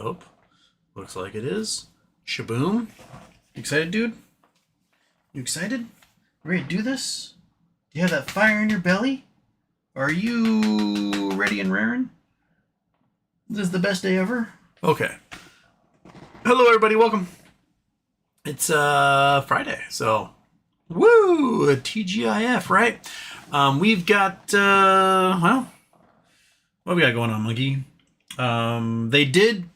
hope. Looks like it is. Shaboom. You excited, dude? You excited? Ready to do this? Do you have that fire in your belly? Are you ready and raring? This is the best day ever? Okay. Hello, everybody. Welcome. It's Friday, so woo! A TGIF, right? We've got, well, what we got going on, Monkey? They did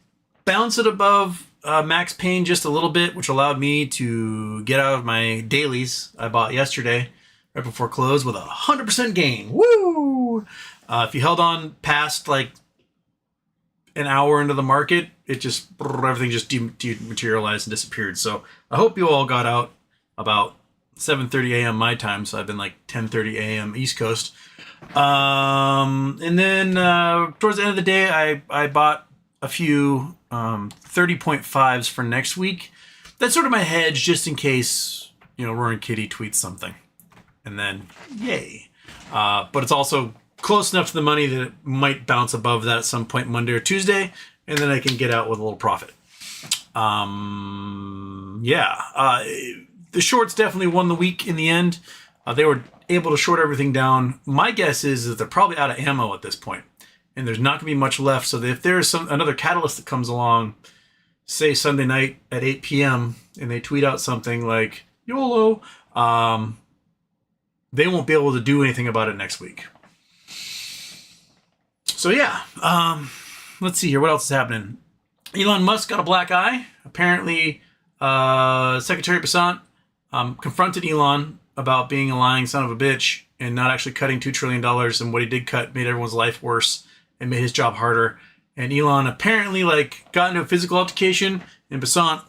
bounce it above max pain just a little bit, which allowed me to get out of my dailies I bought yesterday, right before close, with a 100% gain. Woo! If you held on past like an hour into the market, it just, everything just dematerialized and disappeared. So I hope you all got out about 7:30 a.m. my time, so I've been like 10:30 a.m. East Coast. And then towards the end of the day, I bought a few 30.5s for next week. That's sort of my hedge, just in case, you know, Roaring Kitty tweets something. And then, yay. But it's also close enough to the money that it might bounce above that at some point Monday or Tuesday, and then I can get out with a little profit. The shorts definitely won the week in the end. They were able to short everything down. My guess is that they're probably out of ammo at this point, and there's not going to be much left. So that if there's another catalyst that comes along, say Sunday night at 8 p.m., and they tweet out something like YOLO, they won't be able to do anything about it next week. So yeah, let's see here. What else is happening? Elon Musk got a black eye. Apparently, Secretary Bessent confronted Elon about being a lying son of a bitch and not actually cutting $2 trillion. And what he did cut made everyone's life worse and made his job harder. And Elon apparently got into a physical altercation, and Bessent,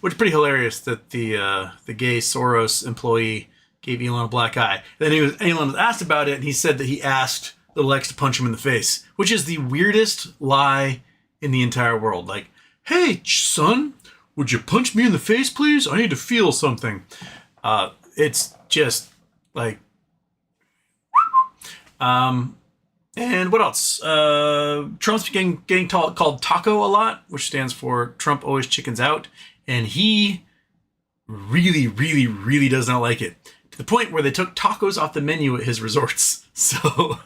which is pretty hilarious that the gay Soros employee gave Elon a black eye. Then Elon was asked about it, and he said that he asked Little X to punch him in the face, which is the weirdest lie in the entire world. Like, hey, son, would you punch me in the face, please? I need to feel something. It's just like, and what else? Trump's getting called Taco a lot, which stands for Trump always chickens out. And he really, really, really does not like it, to the point where they took tacos off the menu at his resorts. So,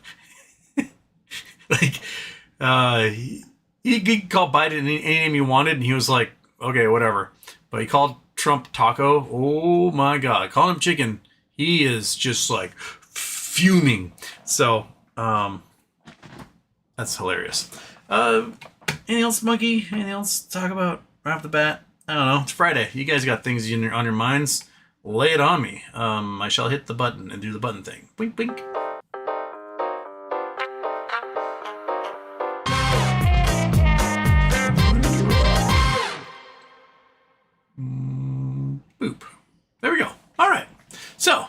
he called Biden any name he wanted, and he was like, okay, whatever. But he called Trump Taco. Oh my God. Call him chicken. He is just like fuming. So, that's hilarious. Anything else, Monkey? Anything else to talk about right off the bat? I don't know. It's Friday. You guys got things on your minds. Lay it on me. I shall hit the button and do the button thing. Wink, wink. Boop. There we go. All right. So,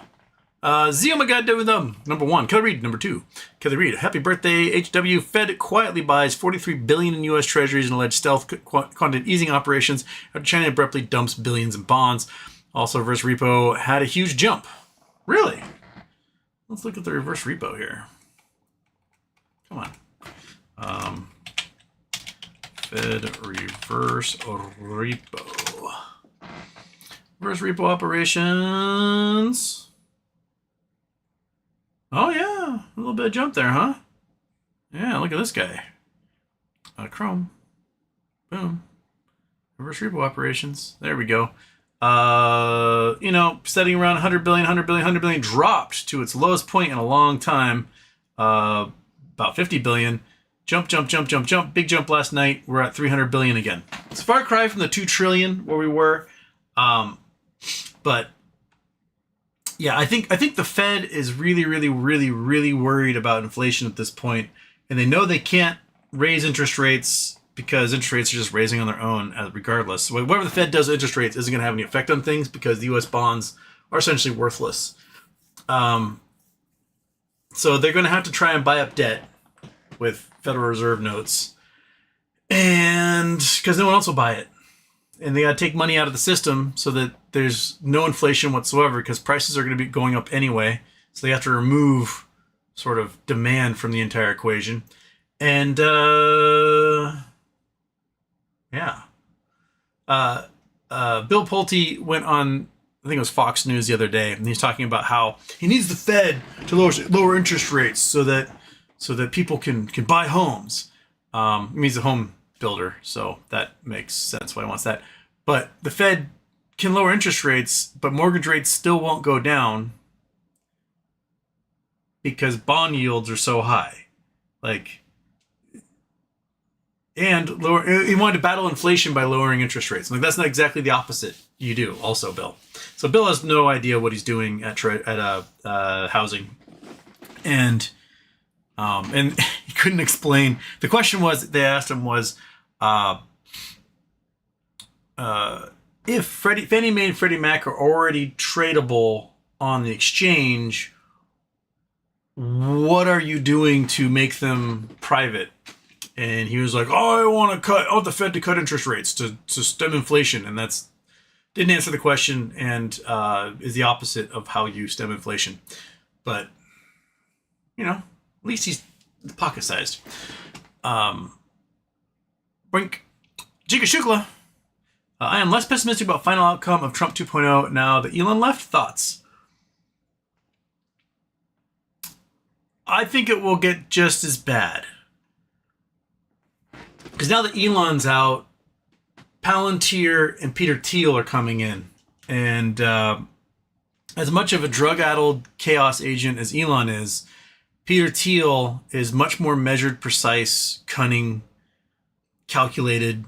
number one, Kelly Reed. Number two, Kelly Reed. Happy birthday, HW. Fed quietly buys $43 billion in U.S. Treasuries and alleged stealth quantitative easing operations after China abruptly dumps billions in bonds. Also, reverse repo had a huge jump. Really? Let's look at the reverse repo here. Come on. Fed reverse repo. Reverse repo operations. Oh yeah, a little bit of jump there, huh? Yeah, look at this guy. Chrome. Boom. Reverse repo operations. There we go. Setting around 100 billion, dropped to its lowest point in a long time. About 50 billion. Jump. Big jump last night. We're at 300 billion again. It's a far cry from the 2 trillion where we were. But yeah, I think the Fed is really, really, really, really worried about inflation at this point, and they know they can't raise interest rates because interest rates are just raising on their own regardless. So whatever the Fed does with interest rates isn't going to have any effect on things because the U.S. bonds are essentially worthless. So they're going to have to try and buy up debt with Federal Reserve notes, and because no one else will buy it. And they got to take money out of the system so that there's no inflation whatsoever because prices are going to be going up anyway. So they have to remove sort of demand from the entire equation. And Bill Pulte went on, I think it was Fox News the other day, and he's talking about how he needs the Fed to lower interest rates so that people can buy homes. He's a home builder, so that makes sense why he wants that. But the Fed can lower interest rates, but mortgage rates still won't go down because bond yields are so high. And lower. He wanted to battle inflation by lowering interest rates. That's not exactly the opposite you do, also, Bill. So Bill has no idea what he's doing at housing, and he couldn't explain. The question they asked him was, if Fannie Mae and Freddie Mac are already tradable on the exchange, what are you doing to make them private? And he was like, I want the Fed to cut interest rates to stem inflation. And didn't answer the question, and is the opposite of how you stem inflation. But, at least he's pocket-sized. Brink. Jika Shukla. I am less pessimistic about final outcome of Trump 2.0 now that Elon left. Thoughts? I think it will get just as bad. Because now that Elon's out, Palantir and Peter Thiel are coming in. And as much of a drug-addled chaos agent as Elon is, Peter Thiel is much more measured, precise, cunning, calculated.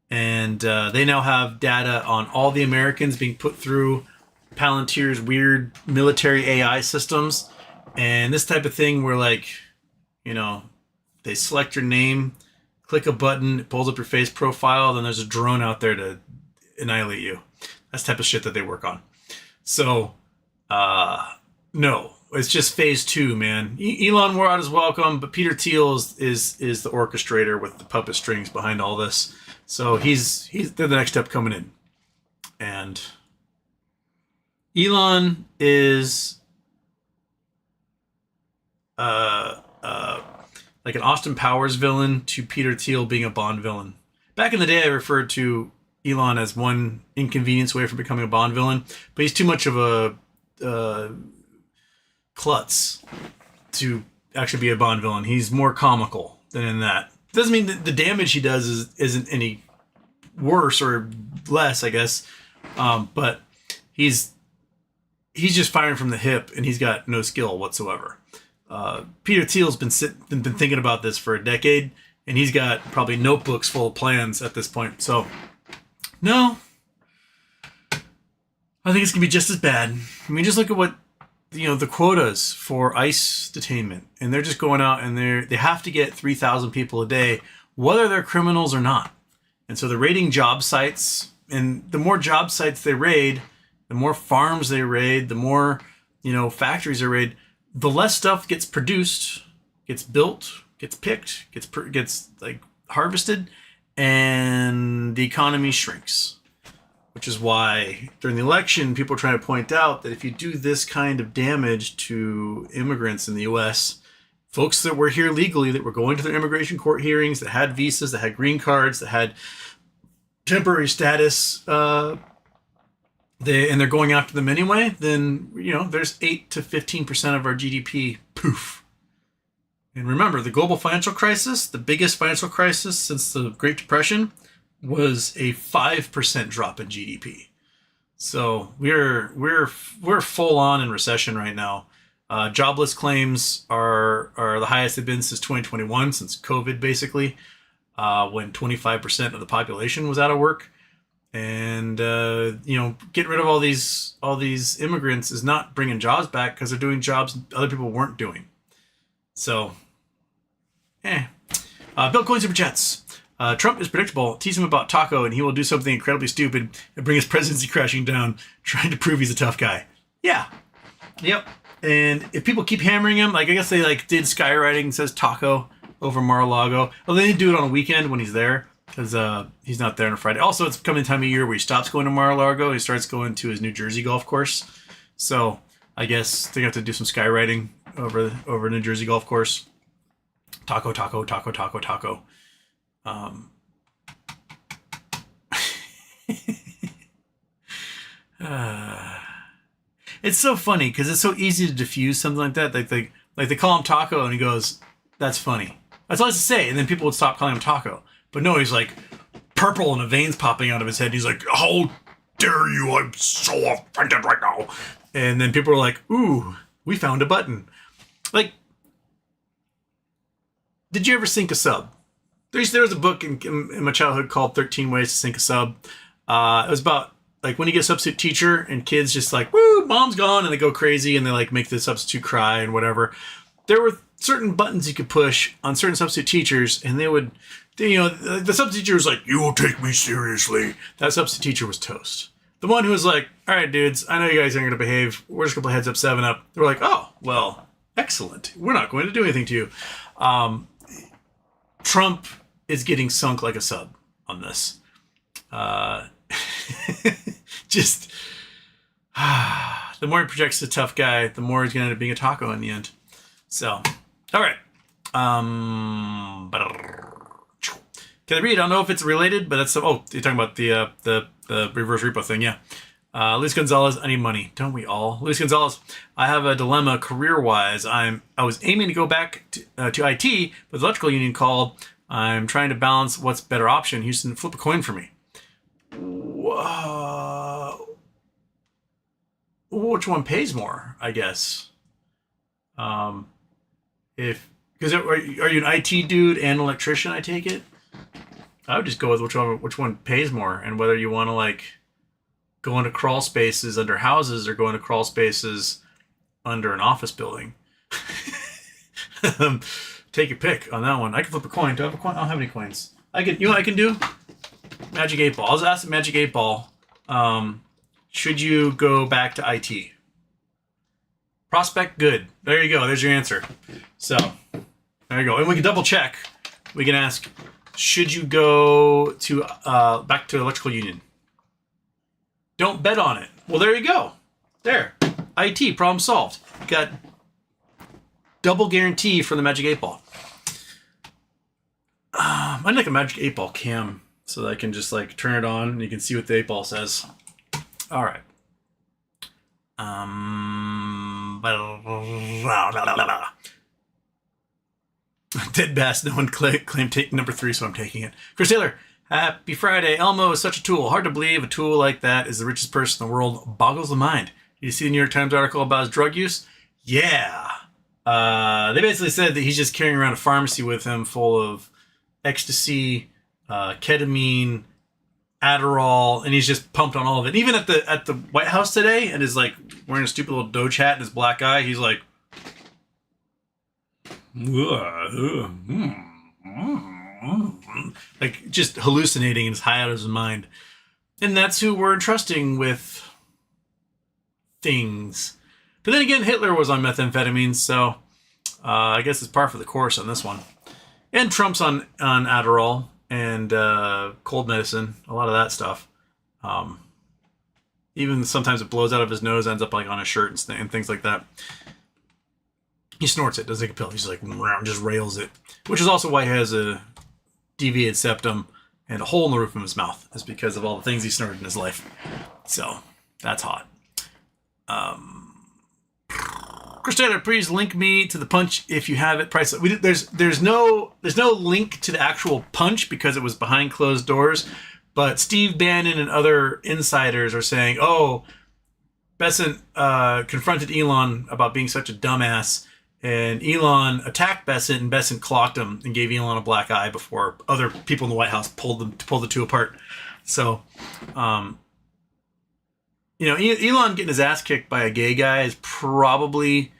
And they now have data on all the Americans being put through Palantir's weird military AI systems. And this type of thing where, they select your name, click a button, it pulls up your face profile, then there's a drone out there to annihilate you. That's the type of shit that they work on. So, no, it's just phase 2, man. Elon Musk is welcome, but Peter Thiel is the orchestrator with the puppet strings behind all this. So they're the next step coming in. And Elon is like an Austin Powers villain to Peter Thiel being a Bond villain. Back in the day, I referred to Elon as one inconvenience away from becoming a Bond villain, but he's too much of a klutz to actually be a Bond villain. He's more comical than in that. Doesn't mean that the damage he does isn't any worse or less, I guess. But he's just firing from the hip, and he's got no skill whatsoever. Peter Thiel's been thinking about this for a decade, and he's got probably notebooks full of plans at this point. So, no, I think it's gonna be just as bad. I mean, just look at what the quotas for ICE detainment, and they're just going out and they have to get 3,000 people a day, whether they're criminals or not. And so they're raiding job sites, and the more job sites they raid, the more farms they raid, the more factories they raid, the less stuff gets produced, gets built, gets picked, gets harvested, and the economy shrinks. Which is why during the election, people are trying to point out that if you do this kind of damage to immigrants in the U.S., folks that were here legally, that were going to their immigration court hearings, that had visas, that had green cards, that had temporary status, and they're going after them anyway, then, there's 8 to 15% of our GDP, poof. And remember, the global financial crisis, the biggest financial crisis since the Great Depression, was a 5% drop in GDP. So we're full on in recession right now. Jobless claims are the highest they've been since 2021, since COVID basically, when 25% of the population was out of work. And getting rid of all these immigrants is not bringing jobs back because they're doing jobs other people weren't doing. So, Bitcoin Super Chats. Trump is predictable. Tease him about Taco, and he will do something incredibly stupid and bring his presidency crashing down, trying to prove he's a tough guy. Yeah. Yep. And if people keep hammering him, I guess they did skywriting and says Taco over Mar-a-Lago. Well, they didn't do it on a weekend when he's there because he's not there on a Friday. Also, it's coming time of year where he stops going to Mar-a-Lago. He starts going to his New Jersey golf course. So I guess they have to do some skywriting over New Jersey golf course. Taco. It's so funny because it's so easy to diffuse something like that. Like they call him Taco and he goes, "That's funny." That's all I has to say, and then people would stop calling him Taco. But no, he's like purple and a veins popping out of his head. He's like, "How dare you? I'm so offended right now." And then people are like, "Ooh, we found a button." Like, did you ever sink a sub? There was a book in my childhood called 13 Ways to Sink a Sub. It was about like when you get a substitute teacher and kids just like, "Woo, mom's gone," and they go crazy and they like make the substitute cry and whatever. There were certain buttons you could push on certain substitute teachers, and the substitute teacher was like, "You will take me seriously." That substitute teacher was toast. The one who was like, "All right, dudes, I know you guys aren't going to behave. We're just going to play Heads Up 7-Up." They were like, "Oh, well, excellent. We're not going to do anything to you." Trump is getting sunk like a sub on this. Just the more he projects the tough guy, the more he's going to end up being a taco in the end. So, all right. Can I read? I don't know if it's related, but that's you're talking about the reverse repo thing, yeah. Luis Gonzalez, I need money. Don't we all? Luis Gonzalez, I have a dilemma career-wise. I was aiming to go back to IT, but the electrical union called. I'm trying to balance what's better option. Houston, flip a coin for me. Which one pays more, I guess? Because are you an IT dude and electrician, I take it? I would just go with which one pays more, and whether you want to like go into crawl spaces under houses or go into crawl spaces under an office building. Take your pick on that one. I can flip a coin. Do I have a coin? I don't have any coins. You know what I can do? Magic 8 Ball. I was asked at Magic 8 Ball, should you go back to IT? Prospect, good. There you go. There's your answer. So, there you go. And we can double check. We can ask, should you go to back to electrical union? Don't bet on it. Well, there you go. There. IT, problem solved. Got double guarantee for the Magic 8 Ball. I'd like a Magic 8 Ball cam so that I can just like turn it on and you can see what the 8 Ball says. All right. Dead Bass, no one claimed take number 3, so I'm taking it. Chris Taylor, happy Friday. Elmo is such a tool. Hard to believe a tool like that is the richest person in the world. Boggles the mind. Did you see the New York Times article about his drug use? Yeah. They basically said that he's just carrying around a pharmacy with him full of ecstasy, ketamine, Adderall, and he's just pumped on all of it. Even at the White House today, and is like wearing a stupid little Doge hat and his black eye, he's like, like just hallucinating and high out of his mind. And that's who we're entrusting with things. But then again, Hitler was on methamphetamine, so I guess it's par for the course on this one. And Trump's on Adderall and cold medicine, a lot of that stuff. Even sometimes it blows out of his nose, ends up like on his shirt and things like that. He snorts it, doesn't take a pill. He's like, just rails it. Which is also why he has a deviated septum and a hole in the roof of his mouth. That's because of all the things he snorted in his life. So, that's hot. Chris Taylor, please link me to the punch if you have it. Price. There's no link to the actual punch because it was behind closed doors. But Steve Bannon and other insiders are saying, "Oh, Bessent confronted Elon about being such a dumbass, and Elon attacked Bessent, and Bessent clocked him and gave Elon a black eye before other people in the White House pulled the two apart." So, Elon getting his ass kicked by a gay guy is probably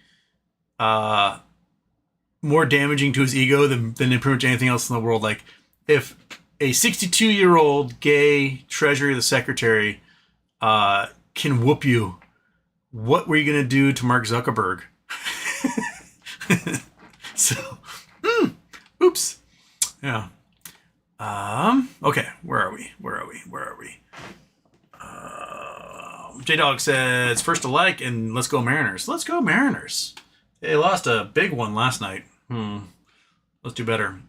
more damaging to his ego than pretty much anything else in the world. Like, if a 62-year-old gay Treasury of the Secretary can whoop you, what were you going to do to Mark Zuckerberg? So, oops. Yeah. Okay, where are we? J-Dog says, first to like, and let's go Mariners. Let's go Mariners. They lost a big one last night. Let's do better.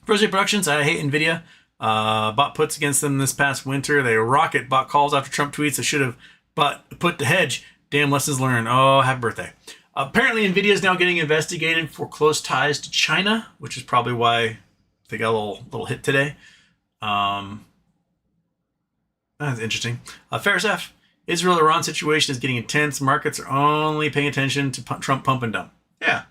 First Day Productions, I hate NVIDIA. Bought puts against them this past winter. They rocket bought calls after Trump tweets. They should have bought put to hedge. Damn lessons learned. Oh, happy birthday. Apparently, NVIDIA is now getting investigated for close ties to China, which is probably why they got a little hit today. That's interesting. Ferris F. Israel-Iran situation is getting intense. Markets are only paying attention to Trump pump and dump. Yeah.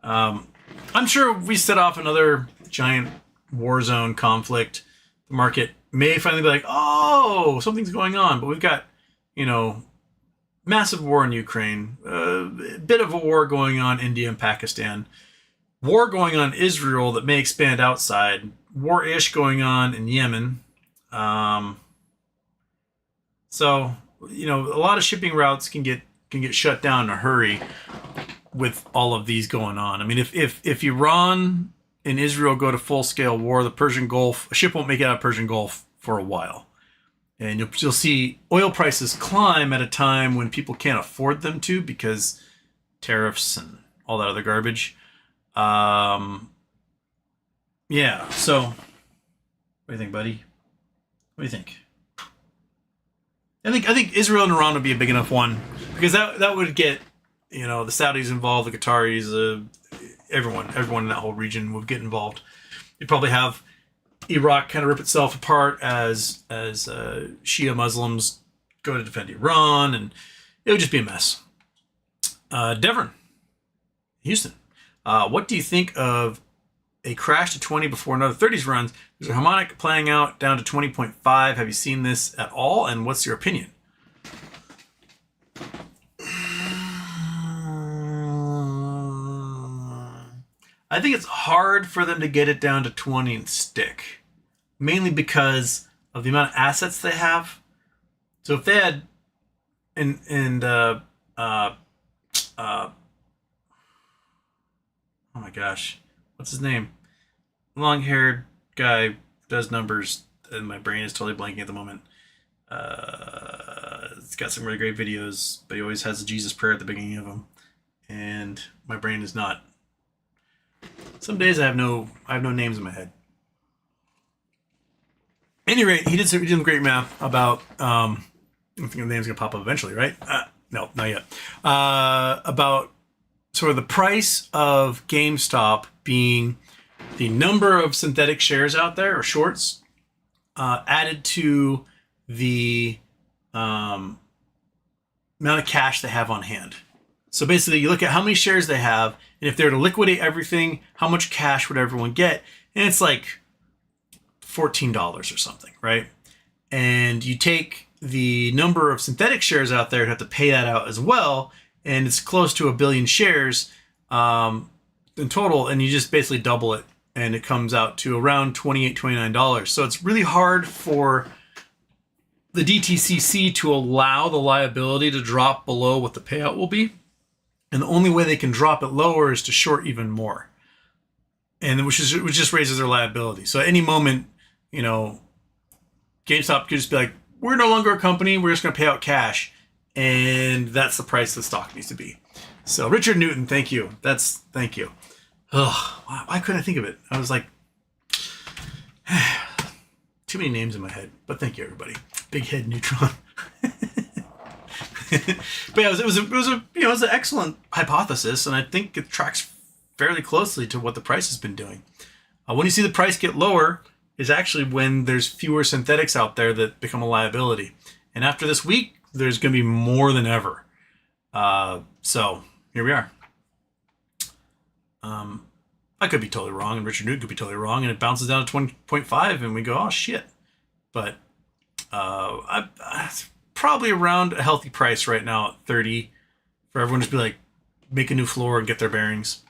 I'm sure we set off another giant war zone conflict. The market may finally be like, oh, something's going on. But we've got, massive war in Ukraine, a bit of a war going on in India and Pakistan, war going on in Israel that may expand outside, war-ish going on in Yemen. So, a lot of shipping routes can get shut down in a hurry with all of these going on. I mean, if Iran and Israel go to full-scale war, the Persian Gulf, a ship won't make it out of Persian Gulf for a while. And you'll see oil prices climb at a time when people can't afford them to because tariffs and all that other garbage. Yeah, so what do you think, buddy? What do you think? I think Israel and Iran would be a big enough one because that would get the Saudis involved, the Qataris, everyone in that whole region would get involved. You'd probably have Iraq kind of rip itself apart as Shia Muslims go to defend Iran, and it would just be a mess. Devon, Houston, what do you think of a crash to 20 before another 30s runs? There's a harmonic playing out down to 20.5. Have you seen this at all, and what's your opinion? I think it's hard for them to get it down to 20 and stick, mainly because of the amount of assets they have. So if they had, oh my gosh, what's his name? Long-haired guy does numbers, and my brain is totally blanking at the moment. It's got some really great videos, but he always has a Jesus prayer at the beginning of them, and my brain is not. Some days I have no names in my head. At any rate, he did some great math about. I think the name's gonna pop up eventually, right? No, not yet. About sort of the price of GameStop being the number of synthetic shares out there or shorts added to the amount of cash they have on hand. So basically, you look at how many shares they have, and if they were to liquidate everything, how much cash would everyone get? And it's like $14 or something, right? And you take the number of synthetic shares out there, you have to pay that out as well, and it's close to 1 billion shares in total, and you just basically double it, and it comes out to around $28, $29. So it's really hard for the DTCC to allow the liability to drop below what the payout will be. And the only way they can drop it lower is to short even more. And which just raises their liability. So at any moment, GameStop could just be like, we're no longer a company, we're just going to pay out cash. And that's the price the stock needs to be. So Richard Newton, thank you. Thank you. Ugh, why couldn't I think of it? I was like, too many names in my head. But thank you, everybody. Big Head Neutron. But yeah, it was an excellent hypothesis, and I think it tracks fairly closely to what the price has been doing. When you see the price get lower is actually when there's fewer synthetics out there that become a liability. And after this week, there's going to be more than ever. So here we are. I could be totally wrong, and Richard Newton could be totally wrong, and it bounces down to 20.5, and we go, oh shit. But it's probably around a healthy price right now at 30 for everyone to be like, make a new floor and get their bearings.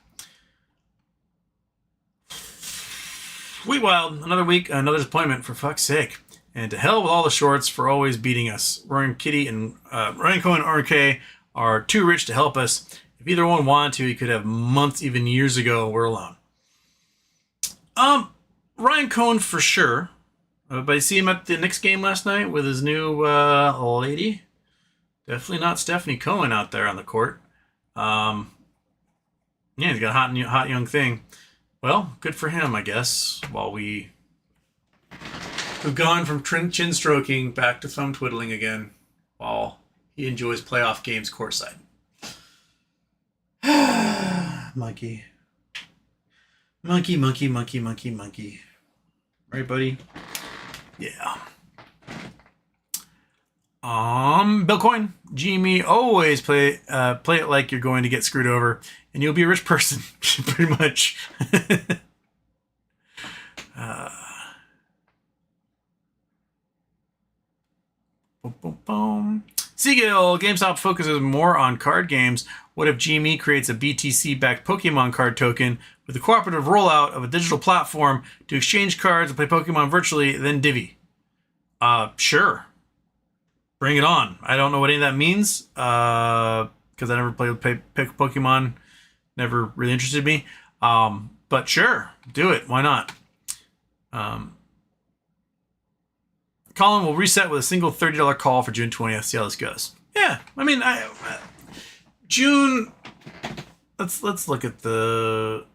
Wheat Wild, another week, another disappointment, for fuck's sake. And to hell with all the shorts for always beating us. Ryan Kitty and Ryan Cohen and RK are too rich to help us. If either one wanted to, he could have months, even years ago. We're alone. Ryan Cohen for sure. But you see him at the Knicks game last night with his new lady. Definitely not Stephanie Cohen out there on the court. Yeah, he's got a hot young thing. Well, good for him, I guess. While we We've gone from chin stroking back to thumb twiddling again while he enjoys playoff games courtside. Monkey. Monkey, monkey, monkey, monkey, monkey. Right, buddy? Yeah. Billcoin, GME, always play it like you're going to get screwed over, and you'll be a rich person, pretty much. Boom, boom, boom. Seagill, GameStop focuses more on card games. What if GME creates a BTC-backed Pokemon card token with the cooperative rollout of a digital platform to exchange cards and play Pokemon virtually, then Divi? Sure. Bring it on. I don't know what any of that means because I never played Pokemon. Never really interested me. But sure, do it. Why not? Colin will reset with a single $30 call for June 20th. See how this goes. Yeah, I mean, June. Let's look at the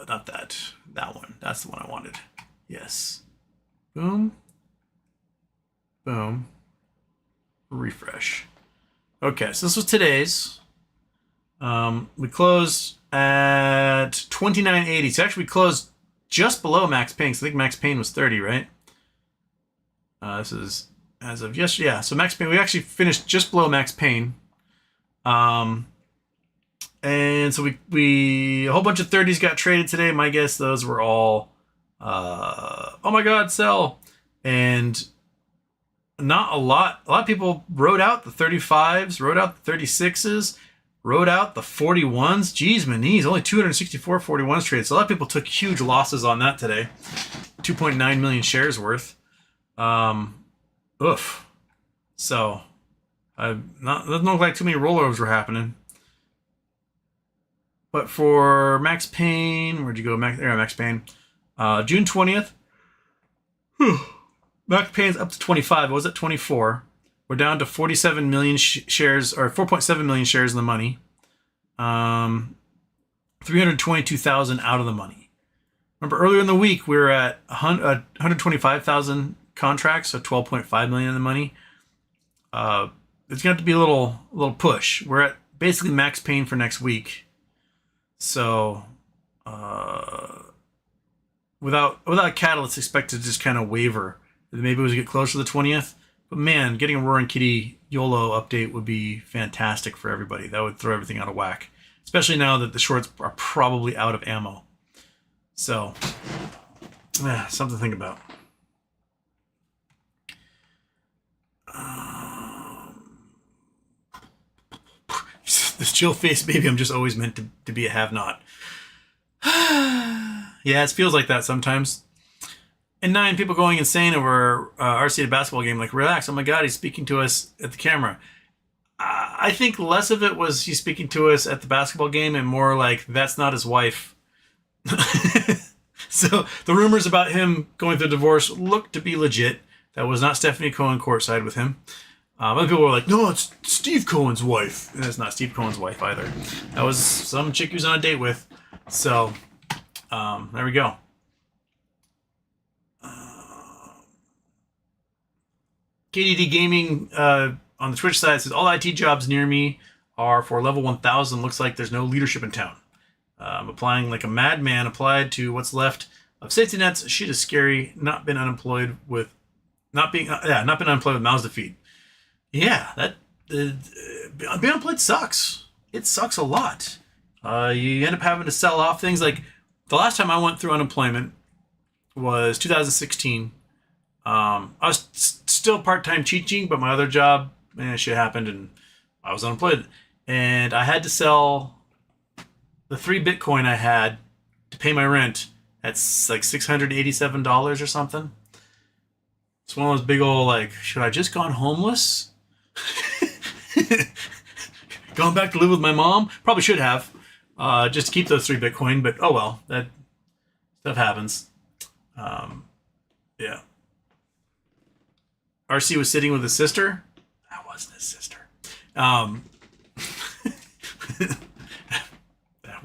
not that one. That's the one I wanted. Yes. Boom. Boom. Refresh. Okay, so this was today's. We closed at 29.80. So actually we closed just below max pain. So I think max pain was 30, right? This is as of yesterday. Yeah, so max pain, we actually finished just below max pain. And so we a whole bunch of 30s got traded today. My guess those were all oh my god, sell. And not a lot of people wrote out the 35s, wrote out the 36s, wrote out the 41s. Geez, my knees, only 264 41s traded. So a lot of people took huge losses on that today. 2.9 million shares worth. Oof. So doesn't look like too many rollovers were happening. But for max pain, where'd you go? Max pain. June 20th. Max pain's up to 25. It was at 24. We're down to 47 million shares, or 4.7 million shares in the money. 322,000 out of the money. Remember earlier in the week we were at 125,000 contracts, so 12.5 million in the money. It's going to be a little push. We're at basically max pain for next week. So without a catalyst, expect to just kind of waver. Maybe as we get closer to the 20th. But man, getting a Roaring Kitty YOLO update would be fantastic for everybody. That would throw everything out of whack. Especially now that the shorts are probably out of ammo. So, something to think about. This chill face baby, I'm just always meant to be a have-not. Yeah, it feels like that sometimes. And 9, people going insane over RC at a basketball game. Like, relax. Oh my God, he's speaking to us at the camera. I think less of it was he's speaking to us at the basketball game and more like that's not his wife. So the rumors about him going through a divorce look to be legit. That was not Stephanie Cohen courtside with him. Other people were like, no, it's Steve Cohen's wife. And it's not Steve Cohen's wife either. That was some chick he was on a date with. So there we go. KDD Gaming on the Twitch side says, all IT jobs near me are for level 1000. Looks like there's no leadership in town. I'm applying like a madman. Applied to what's left of safety nets. Shit is scary. Not been unemployed with mouths to feed. Yeah, that being unemployed sucks. It sucks a lot. You end up having to sell off things. Like the last time I went through unemployment was 2016. I was still part-time teaching, but my other job, shit happened and I was unemployed. And I had to sell the 3 Bitcoin I had to pay my rent at like $687 or something. It's one of those big old, like, should I just gone homeless? Gone back to live with my mom? Probably should have. Just to keep those 3 Bitcoin, but oh well, that stuff happens. Yeah. RC was sitting with his sister. That wasn't his sister. That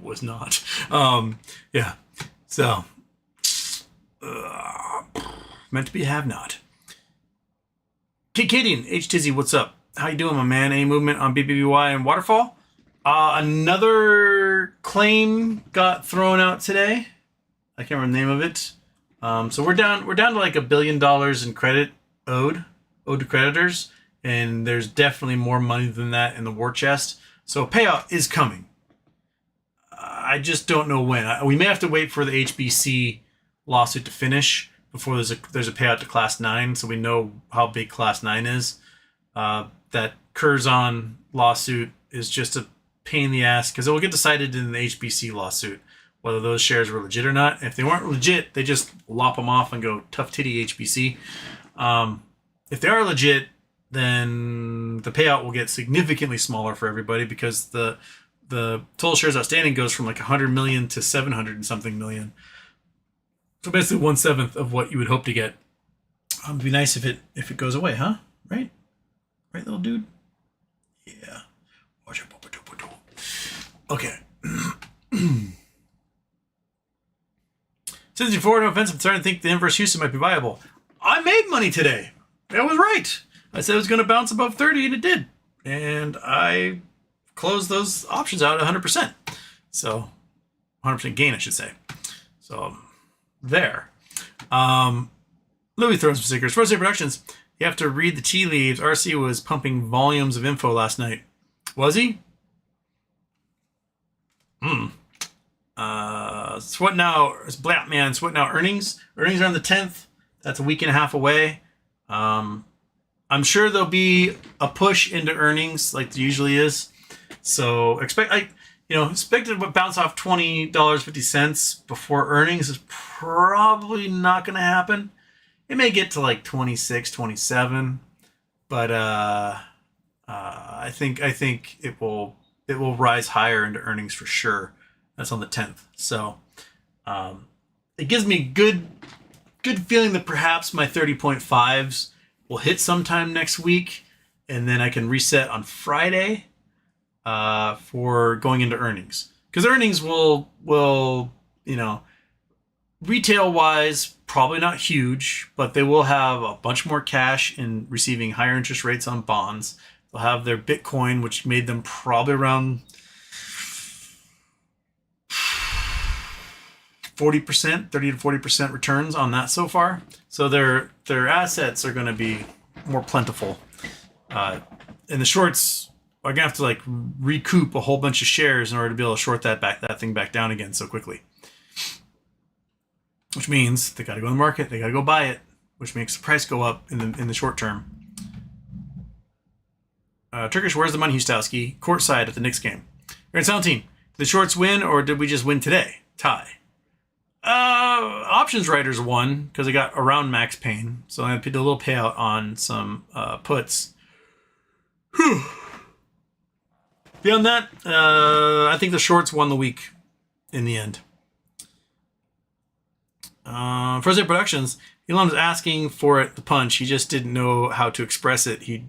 was not. Yeah. So, meant to be have not. Kajillion, H Tizzy, what's up? How you doing, my man? Any movement on BBBY and Waterfall? Another claim got thrown out today. I can't remember the name of it. So we're down to like $1 billion in credit owed to creditors, and there's definitely more money than that in the war chest. So payout is coming. I just don't know when. We may have to wait for the HBC lawsuit to finish before there's a payout to Class 9, so we know how big Class 9 is. That Curzon lawsuit is just a pain in the ass because it will get decided in the HBC lawsuit whether those shares were legit or not. If they weren't legit, they just lop them off and go tough titty HBC. If they are legit, then the payout will get significantly smaller for everybody because the total shares outstanding goes from like 100 million to 700 and something million. So basically 1/7 of what you would hope to get. It'd be nice if it goes away, huh? Right, little dude. Yeah. Okay. Since before, no offense, I'm starting to think the inverse Houston might be viable. I made money today. I was right. I said it was going to bounce above 30, and it did. And I closed those options out at 100%. So 100% gain, I should say. So there. Louis throws some stickers. First Day Productions. You have to read the tea leaves. RC was pumping volumes of info last night. Was he? What now? Black man. So what now? Earnings. Earnings are on the 10th. That's a week and a half away. I'm sure there'll be a push into earnings like there usually is. So expect to bounce off $20.50 before earnings is probably not going to happen. It may get to like 26, 27, but I think it will rise higher into earnings for sure. That's on the 10th. So it gives me good feeling that perhaps my 30.5s will hit sometime next week, and then I can reset on Friday for going into earnings. Because earnings will retail wise, probably not huge, but they will have a bunch more cash in receiving higher interest rates on bonds. They'll have their Bitcoin, which made them probably around 40%, 30 to 40% returns on that so far. So their assets are going to be more plentiful. And the shorts are going to have to like recoup a whole bunch of shares in order to be able to short that thing back down again so quickly. Which means they got to go in the market, they got to go buy it, which makes the price go up in the short term. Turkish, where's the money, Hustowski? Courtside at the Knicks game. You're in 17. Did the shorts win, or did we just win today? Tie. Options writers won because they got around max pain, so I did a little payout on some puts. Whew. Beyond that, I think the shorts won the week in the end. First Day Productions, Elon was asking for it, the punch. He just didn't know how to express it. He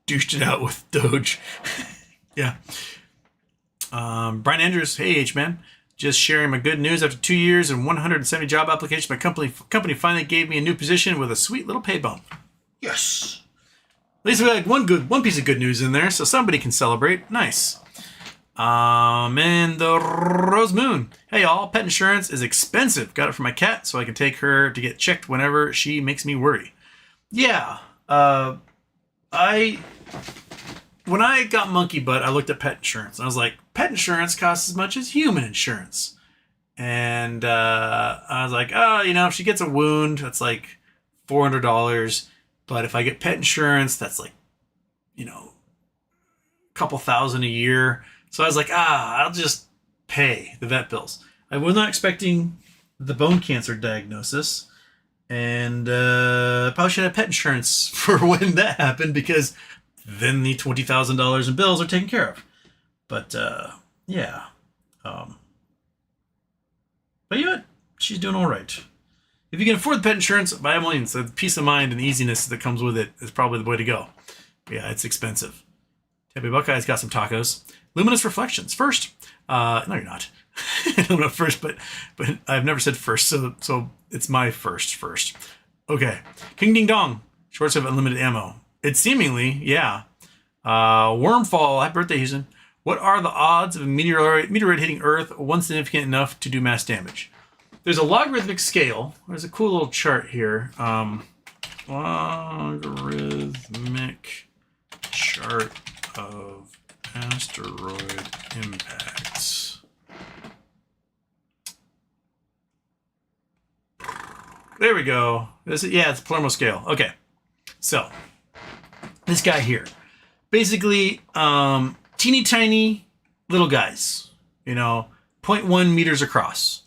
douched it out with Doge. Yeah. Brian Andrews, hey H-Man. Just sharing my good news. After 2 years and 170 job applications, my company finally gave me a new position with a sweet little pay bump. Yes. At least we had one piece of good news in there, so somebody can celebrate. Nice. And the Rose Moon. Hey y'all, pet insurance is expensive. Got it for my cat so I can take her to get checked whenever she makes me worry. Yeah. When I got monkey butt, I looked at pet insurance. And I was like, pet insurance costs as much as human insurance. And I was like, if she gets a wound, that's like $400. But if I get pet insurance, that's like, a couple thousand a year. So I was like, I'll just pay the vet bills. I was not expecting the bone cancer diagnosis. And probably should have pet insurance for when that happened, because then the $20,000 in bills are taken care of. But yeah. But yeah, she's doing all right. If you can afford the pet insurance, by all means, the peace of mind and the easiness that comes with it is probably the way to go. But yeah, it's expensive. Tabby Buckeye's got some tacos. Luminous Reflections. First. No, you're not. I'm not first, but I've never said first, so it's my first. Okay. King Ding Dong. Shorts have unlimited ammo. It's seemingly, yeah. Wormfall. Happy birthday, Houston. What are the odds of a meteorite hitting Earth once significant enough to do mass damage? There's a logarithmic scale. There's a cool little chart here. Logarithmic chart of asteroid impacts. There we go. It's Palermo scale. Okay. So, this guy here. Basically, teeny tiny little guys. 0.1 meters across.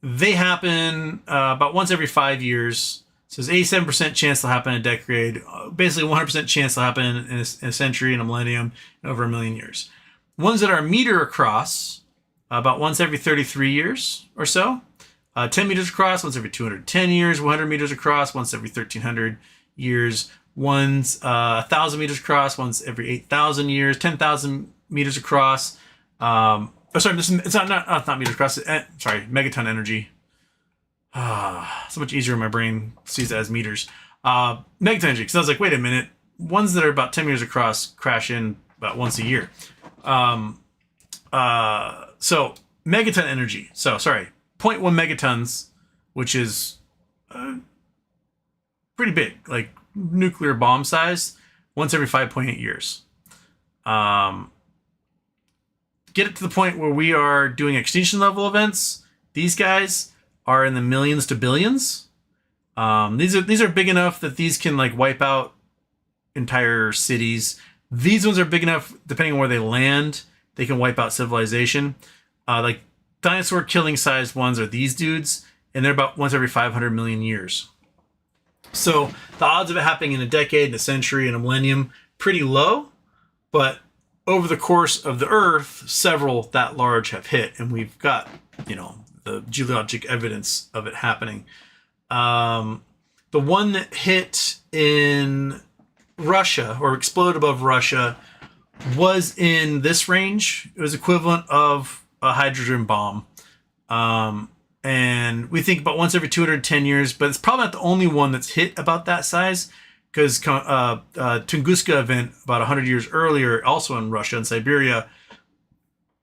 They happen about once every 5 years. So there's 87% chance they'll happen in a decade. Basically 100% chance they'll happen in a century, in a millennium, and over a million years. Ones that are a meter across, about once every 33 years or so. 10 meters across, once every 210 years. 100 meters across, once every 1,300 years. Ones 1,000 meters across, once every 8,000 years. 10,000 meters across. It's not meters across. Sorry, megaton energy. So much easier in my brain sees it as meters. Megaton energy. Because I was like, wait a minute. Ones that are about 10 meters across crash in about once a year. So megaton energy. So sorry, 0.1 megatons, which is pretty big, like nuclear bomb size. Once every 5.8 years. Get it to the point where we are doing extinction level events. These guys are in the millions to billions. These are big enough that these can like wipe out entire cities. These ones are big enough, depending on where they land, they can wipe out civilization. Like dinosaur killing sized ones are these dudes, and they're about once every 500 million years. So the odds of it happening in a decade, in a century, in a millennium, pretty low, but over the course of the Earth, several that large have hit, and we've got, the geologic evidence of it happening. The one that hit in Russia, or exploded above Russia, was in this range. It was equivalent of a hydrogen bomb. And we think about once every 210 years, but it's probably not the only one that's hit about that size. Because Tunguska event about 100 years earlier, also in Russia and Siberia,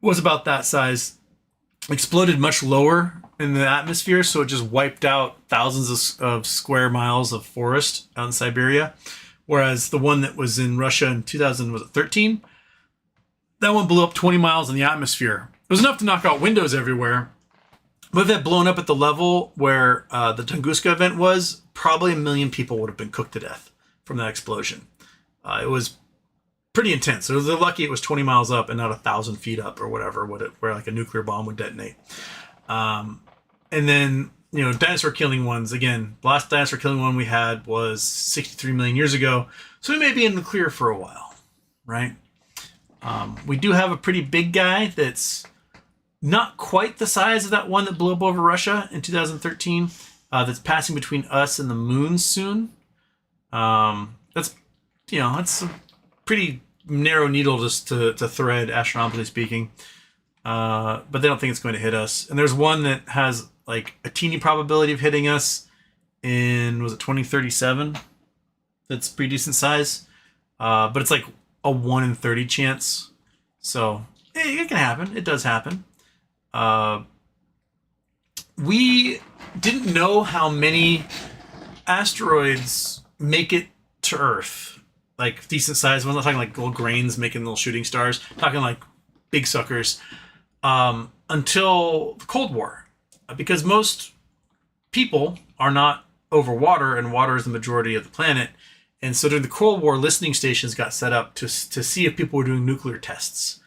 was about that size. Exploded much lower in the atmosphere, so it just wiped out thousands of square miles of forest out in Siberia. Whereas the one that was in Russia in 2013, that one blew up 20 miles in the atmosphere. It was enough to knock out windows everywhere. But if it had blown up at the level where the Tunguska event was, probably 1 million people would have been cooked to death from that explosion. It was pretty intense. So they're lucky it was 20 miles up and not 1,000 feet up or whatever, where like a nuclear bomb would detonate. And then, dinosaur killing ones. Again, the last dinosaur killing one we had was 63 million years ago. So we may be in the clear for a while, right? We do have a pretty big guy that's not quite the size of that one that blew up over Russia in 2013. That's passing between us and the moon soon. That's a pretty narrow needle just to thread, astronomically speaking. But they don't think it's going to hit us. And there's one that has like a teeny probability of hitting us in, was it 2037? That's pretty decent size. But it's like a 1 in 30 chance. So it can happen. It does happen. We didn't know how many asteroids make it to Earth, like decent size. I'm not talking like little grains making little shooting stars. I'm talking like big suckers. Until the Cold War, because most people are not over water, and water is the majority of the planet. And so during the Cold War, listening stations got set up to see if people were doing nuclear tests.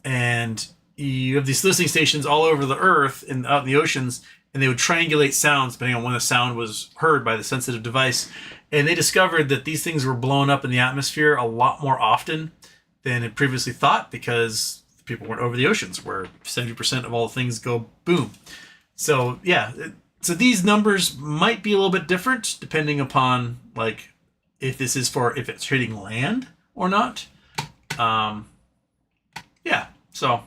And you have these listening stations all over the Earth and out in the oceans, and they would triangulate sounds depending on when the sound was heard by the sensitive device. And they discovered that these things were blowing up in the atmosphere a lot more often than it previously thought, because people weren't over the oceans where 70% of all things go boom. So yeah, so these numbers might be a little bit different depending upon like if it's hitting land or not. Yeah, so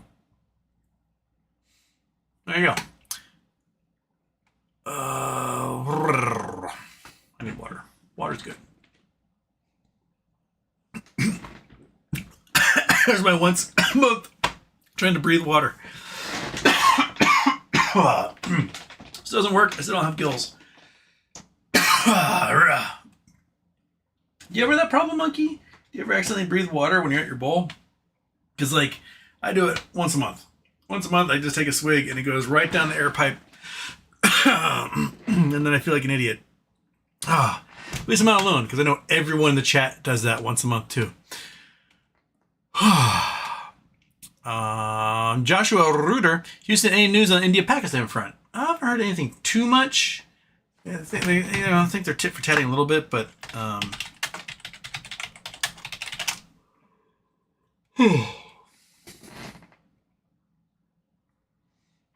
there you go. I Water's good. There's my once a month trying to breathe water. This doesn't work. I still don't have gills. Do you ever have that problem, Monkey? Do you ever accidentally breathe water when you're at your bowl? Because, like, I do it once a month. Once a month, I just take a swig, and it goes right down the air pipe. And then I feel like an idiot. At least I'm not alone, because I know everyone in the chat does that once a month, too. Joshua Ruder, Houston, any news on India-Pakistan front? I haven't heard anything too much. I think they're tit for tatting a little bit, but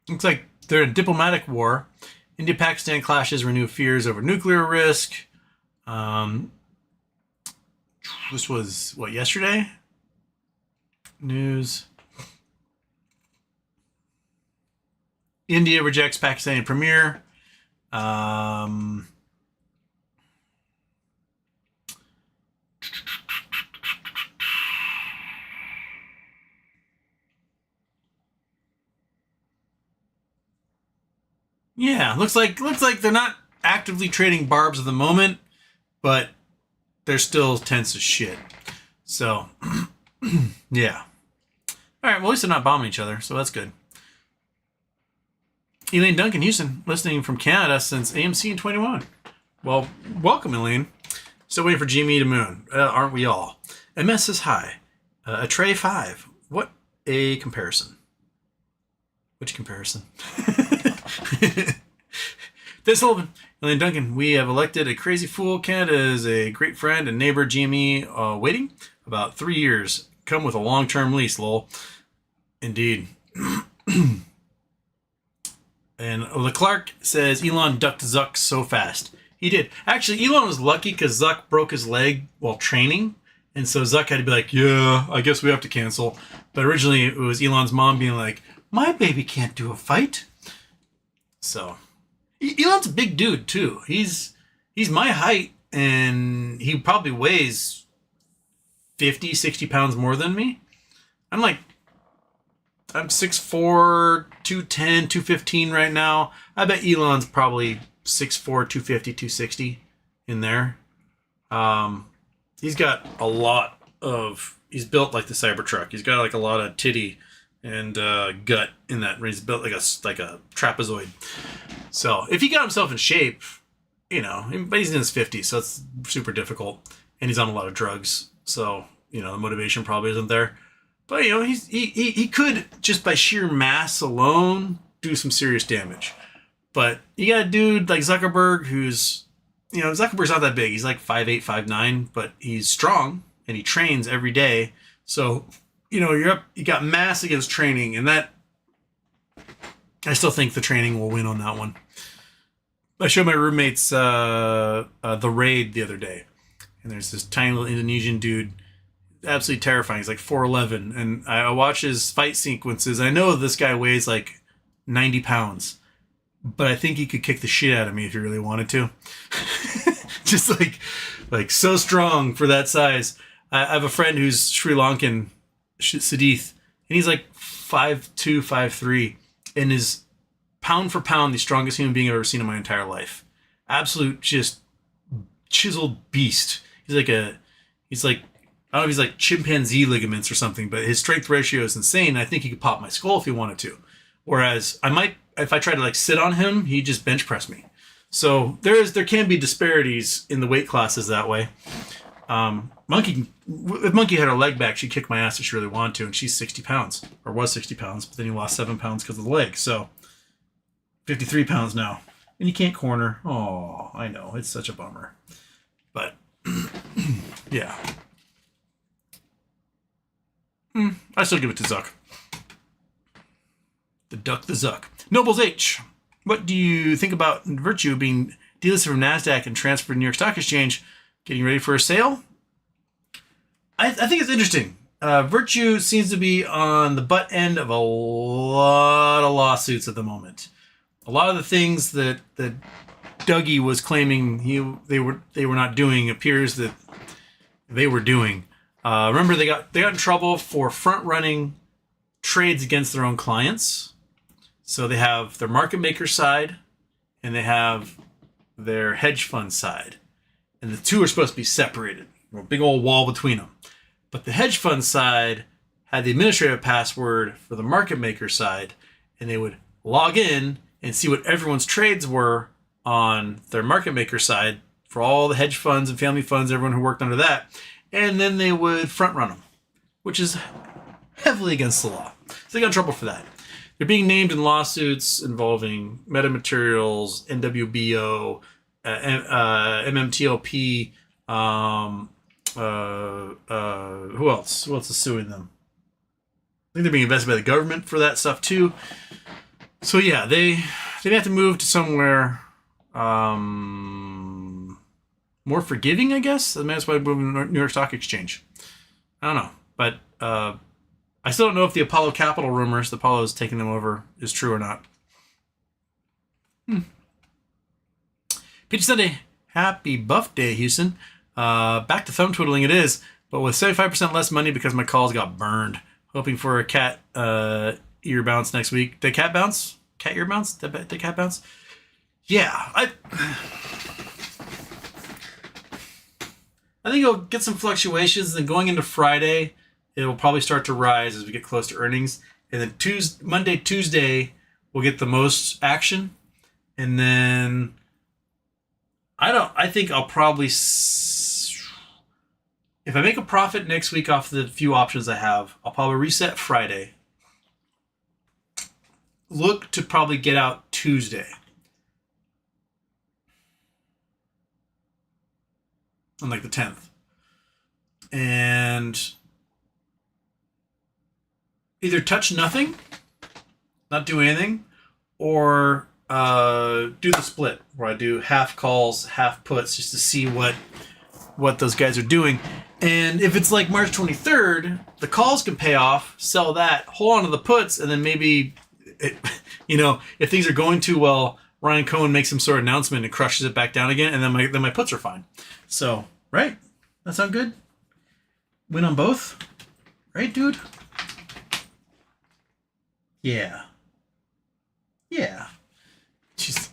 looks like they're in diplomatic war. India-Pakistan clashes renew fears over nuclear risk. This was, what, yesterday? News. India rejects Pakistani premier. Yeah, looks like they're not actively trading barbs at the moment, but they're still tense as shit. So, yeah. All right, well, at least they're not bombing each other, so that's good. Elaine Duncan, Houston, listening from Canada since AMC in 21. Well, welcome, Elaine. Still waiting for GME to moon. Aren't we all? MS is high. A tray 5. What a comparison. Which comparison? This Sullivan, Elaine Duncan, we have elected a crazy fool. Canada is a great friend and neighbor. GME waiting about 3 years. Come with a long-term lease, lol. Indeed. And Leclerc says Elon ducked Zuck so fast. He did. Actually, Elon was lucky because Zuck broke his leg while training. And so Zuck had to be like, yeah, I guess we have to cancel. But originally it was Elon's mom being like, my baby can't do a fight. So Elon's a big dude too. He's my height and he probably weighs 50, 60 pounds more than me. I'm 6'4", 210, 215 right now. I bet Elon's probably 6'4", 250, 260 in there. He's got a lot of... He's built like the Cybertruck. He's got like a lot of titty and gut in that. He's built like a trapezoid. So if he got himself in shape, but he's in his 50s, so it's super difficult. And he's on a lot of drugs. So, the motivation probably isn't there. But, he could, just by sheer mass alone, do some serious damage. But you got a dude like Zuckerberg who's, Zuckerberg's not that big. He's like 5'8", 5'9", but he's strong and he trains every day. So, you're up, you got mass against training, and that, I still think the training will win on that one. I showed my roommates The Raid the other day, and there's this tiny little Indonesian dude, absolutely terrifying. He's like 4'11", and I watch his fight sequences. I know this guy weighs like 90 pounds, but I think he could kick the shit out of me if he really wanted to. Just like so strong for that size. I have a friend who's Sri Lankan, Sidith, and he's like 5'2", 5'3", and is pound for pound the strongest human being I've ever seen in my entire life. Absolute just chiseled beast. He's like I don't know if he's like chimpanzee ligaments or something, but his strength ratio is insane. I think he could pop my skull if he wanted to. Whereas if I tried to like sit on him, he'd just bench press me. So there can be disparities in the weight classes that way. If Monkey had her leg back, she'd kick my ass if she really wanted to, and she's 60 pounds, or was 60 pounds, but then he lost 7 pounds because of the leg. So 53 pounds now. And you can't corner. Oh, I know. It's such a bummer. But, yeah. I still give it to Zuck. The duck, the Zuck. Nobles H. What do you think about Virtu being delisted from NASDAQ and transferred to New York Stock Exchange? Getting ready for a sale? I think it's interesting. Virtu seems to be on the butt end of a lot of lawsuits at the moment. A lot of the things that Dougie was claiming they were not doing appears that they were doing. Remember, they got in trouble for front running trades against their own clients. So they have their market maker side and they have their hedge fund side, and the two are supposed to be separated. A big old wall between them. But the hedge fund side had the administrative password for the market maker side, and they would log in and see what everyone's trades were on their market maker side for all the hedge funds and family funds, everyone who worked under that, and then they would front run them, which is heavily against the law. So they got in trouble for that. They're being named in lawsuits involving metamaterials, NWBO, MMTLP. Who else? Who else is suing them? I think they're being invested by the government for that stuff too. So yeah, they have to move to somewhere more forgiving, I guess. I mean, that's why we're moving to New York Stock Exchange. I don't know, but I still don't know if the Apollo Capital rumors, the Apollo's taking them over, is true or not. Peach Sunday, happy buff day, Houston. Back to thumb twiddling it is, but with 75% less money because my calls got burned. Hoping for a cat ear bounce next week. Did cat bounce? Cat ear bounce? Did cat bounce? Yeah, I think it'll get some fluctuations, and going into Friday, it'll probably start to rise as we get close to earnings. And then Monday, Tuesday, we'll get the most action. And then I think I'll probably, if I make a profit next week off the few options I have, I'll probably reset Friday. Look to probably get out Tuesday. On like the 10th. And either touch nothing, not do anything, or do the split where I do half calls, half puts, just to see what those guys are doing. And if it's like March 23rd, the calls can pay off, sell that, hold on to the puts, and then maybe, if things are going too well, Ryan Cohen makes some sort of announcement and crushes it back down again, and then my puts are fine. So, right? That sound good? Win on both? Right, dude? Yeah. Yeah.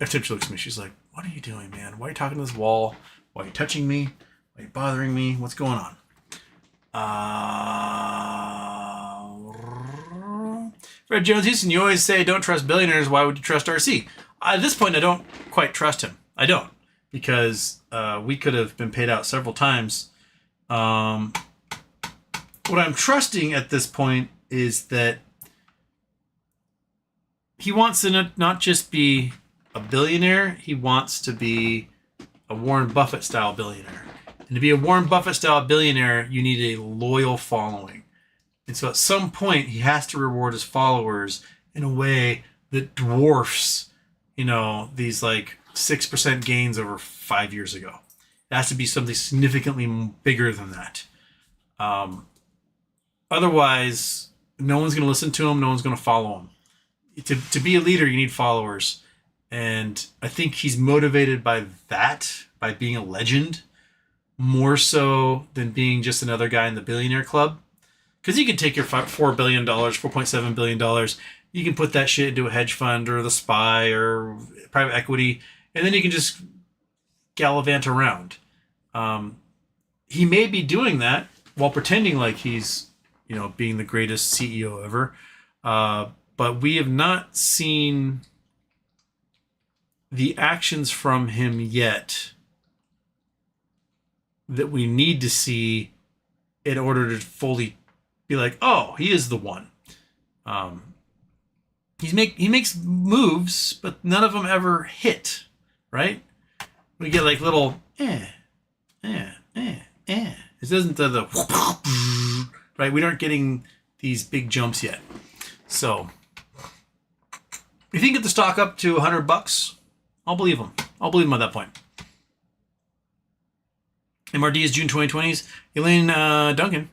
Every time she looks at me, she's like, what are you doing, man? Why are you talking to this wall? Why are you touching me? Why are you bothering me? What's going on? Fred Jones Houston, you always say don't trust billionaires. Why would you trust RC? At this point, I don't quite trust him. I don't. Because we could have been paid out several times. What I'm trusting at this point is that he wants to not just be a billionaire, he wants to be a Warren Buffett style billionaire. And to be a Warren Buffett style billionaire, you need a loyal following. And so at some point, he has to reward his followers in a way that dwarfs, these like 6% gains over 5 years ago. It has to be something significantly bigger than that. Otherwise, no one's going to listen to him. No one's going to follow him. To be a leader, you need followers. And I think he's motivated by that, by being a legend, more so than being just another guy in the billionaire club. Because you can take your $4 billion, $4.7 billion, you can put that shit into a hedge fund or the SPY or private equity, and then you can just gallivant around. He may be doing that while pretending like he's, being the greatest CEO ever. But we have not seen the actions from him yet that we need to see in order to fully be like, oh, he is the one. He makes moves, but none of them ever hit, right? We get like little It doesn't the right. We aren't getting these big jumps yet. So if he can get the stock up to $100, I'll believe him. I'll believe him at that point. MRD is June 2020s. Elaine Duncan,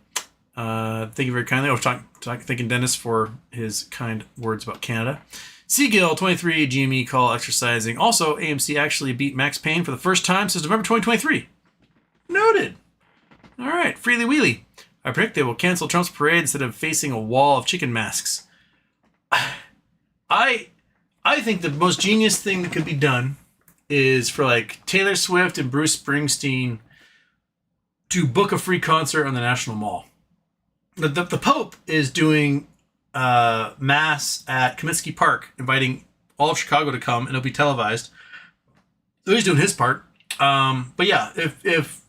thank you very kindly. I was thanking Dennis for his kind words about Canada. Seagill 23 GME call exercising. Also, AMC actually beat Max Payne for the first time since November 2023. Noted. All right, Freely Wheelie. I predict they will cancel Trump's parade instead of facing a wall of chicken masks. I think the most genius thing that could be done is for like Taylor Swift and Bruce Springsteen to book a free concert on the National Mall. The Pope is doing mass at Comiskey Park, inviting all of Chicago to come, and it'll be televised. So he's doing his part. But yeah, if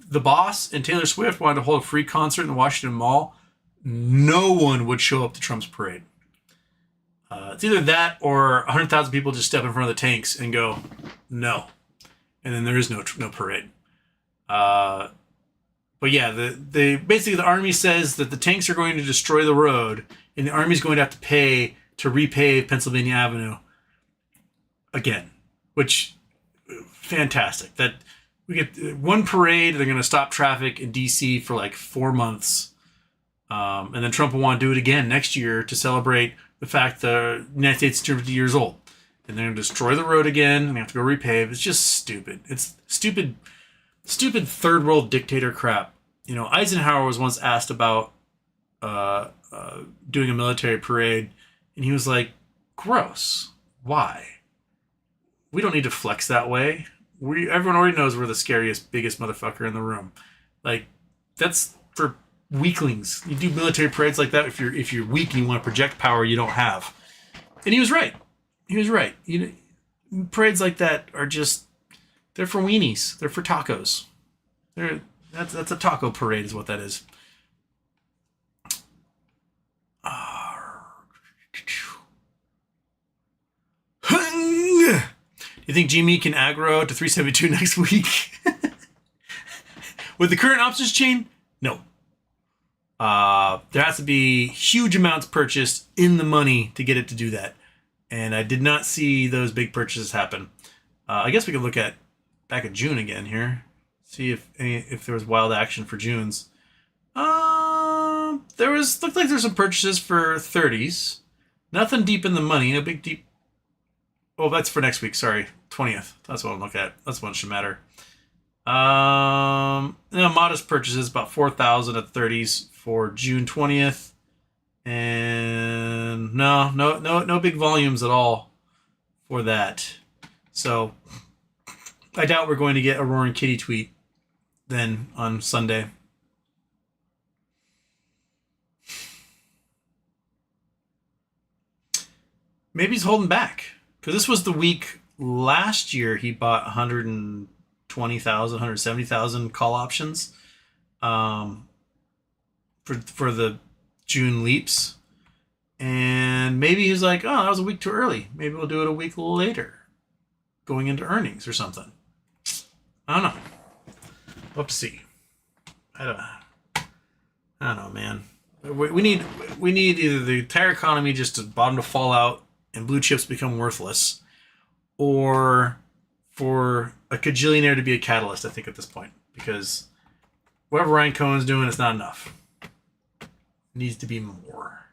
the Boss and Taylor Swift wanted to hold a free concert in the Washington Mall, no one would show up to Trump's parade. It's either that or 100,000 people just step in front of the tanks and go, no. And then there is no parade. But yeah, basically the army says that the tanks are going to destroy the road, and the army's going to have to pay to repave Pennsylvania Avenue again, which fantastic. That we get one parade, they're going to stop traffic in DC for like 4 months. And then Trump will want to do it again next year to celebrate the fact the United States is 250 years old. And they're going to destroy the road again, and they have to go repave. It's just stupid. It's stupid third world dictator crap. You know, Eisenhower was once asked about doing a military parade, and he was like, gross. Why? We don't need to flex that way. Everyone already knows we're the scariest, biggest motherfucker in the room. Like, that's for weaklings. You do military parades like that if you're weak and you want to project power you don't have. And he was right. Parades like that are just, they're for weenies. They're for tacos. That's a taco parade is what that is. Do you think GME can aggro to 372 next week? With the current options chain? No. There has to be huge amounts purchased in the money to get it to do that. And I did not see those big purchases happen. I guess we could look at back at June again here. See if there was wild action for June's. Looked like there's some purchases for 30s. Nothing deep in the money. No big deep. Oh, that's for next week. Sorry, 20th. That's what I'm looking at. That's what should matter. Modest purchases, about 4,000 at 30s for June 20th, and no big volumes at all for that. So I doubt we're going to get a Roaring Kitty tweet then on Sunday. Maybe he's holding back. Because this was the week last year he bought 120,000, 170,000 call options for the June leaps. And maybe he's like, oh, that was a week too early. Maybe we'll do it a week later, going into earnings or something. I don't know. We'll have to see. I don't know, man. We need either the entire economy just to bottom to fall out and blue chips become worthless, or for a kajillionaire to be a catalyst, I think, at this point. Because whatever Ryan Cohen's doing, it's not enough. It needs to be more.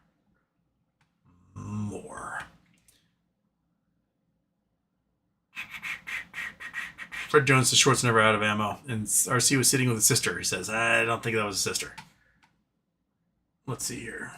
Fred Jones says short's never out of ammo. And RC was sitting with his sister. He says, I don't think that was his sister. Let's see here.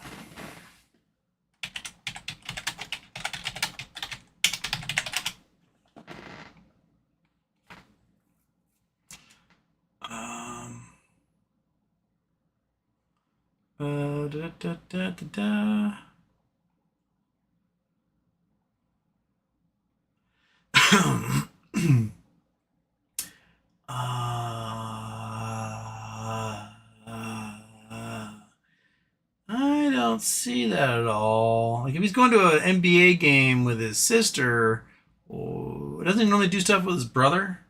I don't see that at all. Like, if he's going to an NBA game with his sister, doesn't he normally do stuff with his brother?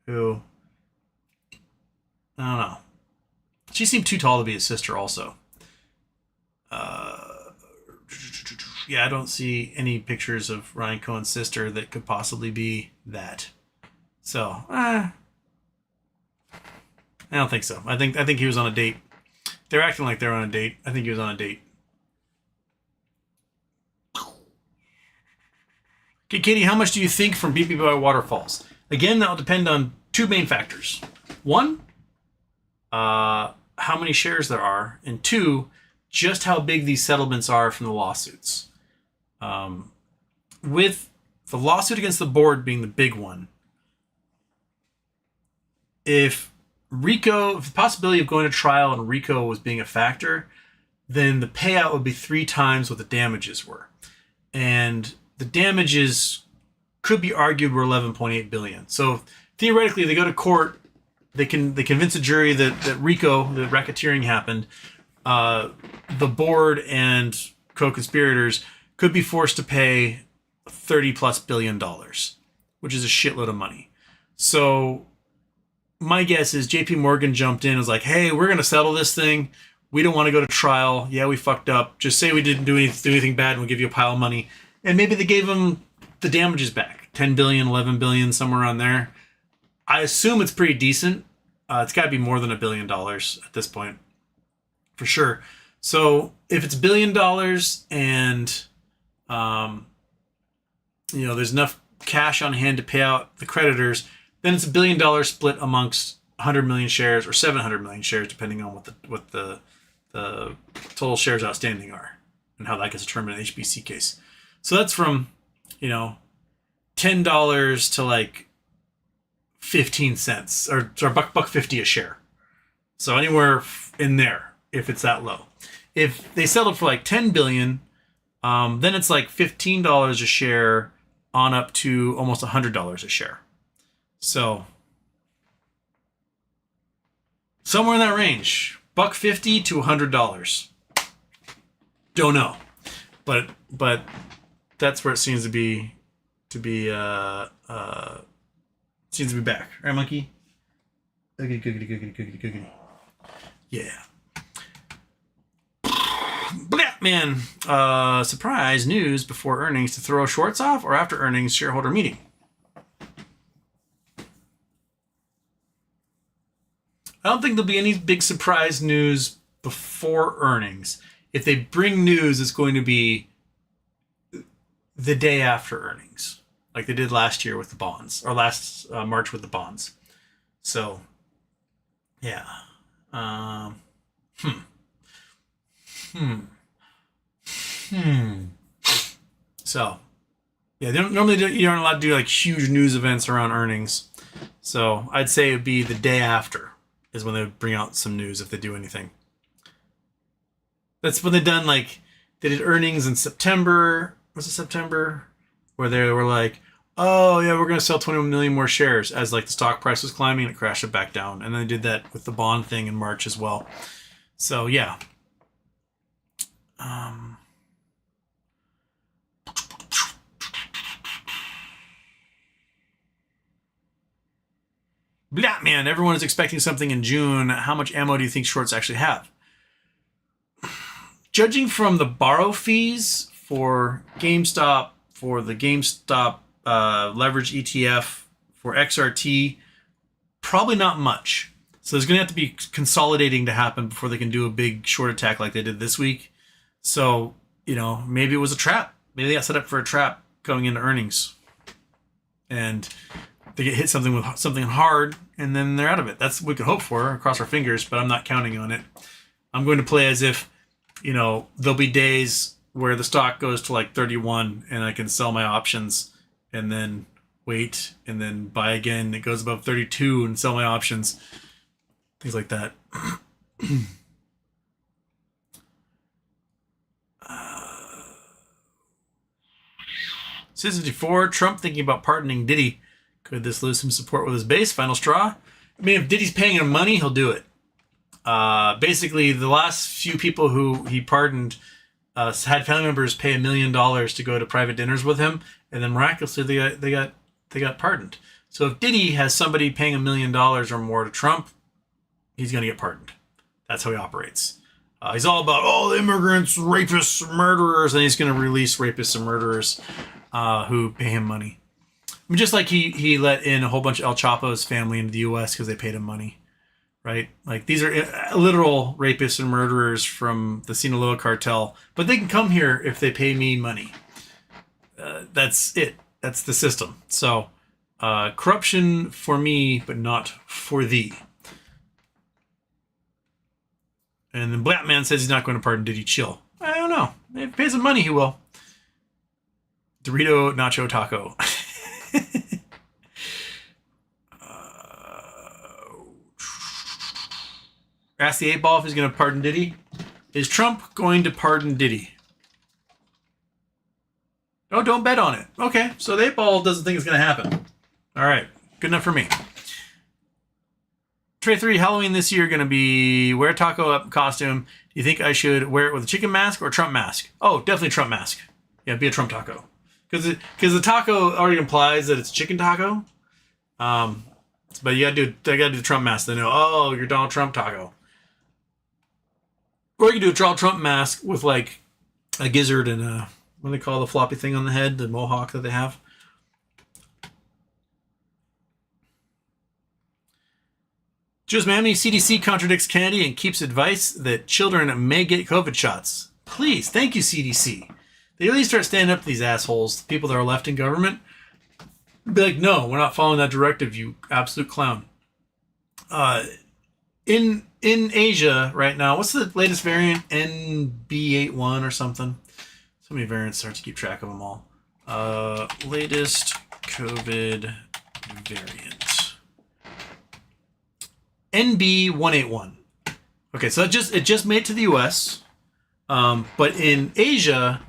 Who? I don't know. She seemed too tall to be his sister also. Yeah, I don't see any pictures of Ryan Cohen's sister that could possibly be that. So, I don't think so. I think he was on a date. They're acting like they're on a date. I think he was on a date. Okay, Katie, how much do you think from BBBY waterfalls? Again, that will depend on two main factors. One, how many shares there are, and two, just how big these settlements are from the lawsuits. With the lawsuit against the board being the big one, if the possibility of going to trial and RICO was being a factor, then the payout would be 3 times what the damages were. And the damages could be argued were 11.8 billion. So theoretically, they go to court, they convince a jury that RICO, the racketeering happened. The board and co-conspirators could be forced to pay $30+ billion, which is a shitload of money. So my guess is JP Morgan jumped in and was like, hey, we're going to settle this thing. We don't want to go to trial. Yeah, we fucked up. Just say we didn't do anything bad and we'll give you a pile of money. And maybe they gave them the damages back. 10 billion, 11 billion, somewhere around there. I assume it's pretty decent. It's got to be more than $1 billion at this point. For sure. So if it's $1 billion and there's enough cash on hand to pay out the creditors, then it's $1 billion split amongst 100 million shares or 700 million shares, depending on what the total shares outstanding are and how that gets determined in an HBC case. So that's from $10 to like 15 cents or $1.50 a share. So anywhere in there, if it's that low. If they settled for like 10 billion, then it's like $15 a share on up to almost $100 a share. So somewhere in that range, $1.50 to $100. Don't know, but that's where it seems to be seems to be back, right, monkey? Googity. Yeah. Blah, man. Surprise news before earnings to throw shorts off or after earnings shareholder meeting. I don't think there'll be any big surprise news before earnings. If they bring news, it's going to be the day after earnings, like they did last year with the bonds, or last March with the bonds. So, yeah. So, yeah, you aren't allowed to do like huge news events around earnings. So I'd say it'd be the day after is when they would bring out some news if they do anything. That's when they did earnings in September. Was it September? Where they were like, oh yeah, we're going to sell 21 million more shares as like the stock price was climbing and it crashed it back down. And then they did that with the bond thing in March as well. So yeah. Blah, man, everyone is expecting something in June. How much ammo do you think shorts actually have? Judging from the borrow fees for GameStop, for the GameStop leverage ETF, for XRT, probably not much. So there's going to have to be consolidating to happen before they can do a big short attack like they did this week. So, maybe it was a trap. Maybe they got set up for a trap going into earnings. And they get hit something with something hard, and then they're out of it. That's what we could hope for, cross our fingers, but I'm not counting on it. I'm going to play as if, there'll be days where the stock goes to like 31 and I can sell my options and then wait and then buy again. It goes above 32 and sell my options. Things like that. Citizen 54, Trump thinking about pardoning Diddy. Could this lose some support with his base? Final straw? I mean, if Diddy's paying him money, he'll do it. Basically, the last few people who he pardoned had family members pay $1 million to go to private dinners with him, and then miraculously they got pardoned. So if Diddy has somebody paying $1 million or more to Trump, he's going to get pardoned. That's how he operates. He's all about all immigrants, rapists, murderers, and he's going to release rapists and murderers who pay him money. I mean, just like he let in a whole bunch of El Chapo's family into the U.S. because they paid him money, right? Like, these are literal rapists and murderers from the Sinaloa cartel, but they can come here if they pay me money. That's it. That's the system. So corruption for me, but not for thee. And then Blackman says he's not going to pardon Diddy. Chill. I don't know. If he pays him money, he will. Dorito Nacho Taco. Ask the 8-ball if he's going to pardon Diddy. Is Trump going to pardon Diddy? Oh, don't bet on it. Okay, so the 8-ball doesn't think it's going to happen. All right, good enough for me. Tray 3, Halloween this year going to be wear taco up costume. Do you think I should wear it with a chicken mask or a Trump mask? Oh, definitely Trump mask. Yeah, be a Trump taco. Because the taco already implies that it's a chicken taco. But you gotta do the Trump mask. They know, oh, you're Donald Trump taco. Or you can do a Donald Trump mask with like a gizzard and what do they call the floppy thing on the head, the mohawk that they have. Joe's Miami CDC contradicts Kennedy and keeps advice that children may get COVID shots. Please, thank you, CDC. They really start standing up to these assholes, the people that are left in government. Be like, no, we're not following that directive, you absolute clown. In Asia right now, what's the latest variant? NB81 or something? So many variants, hard to keep track of them all. Latest COVID variant. NB181. Okay, so it just made it to the US. But in Asia,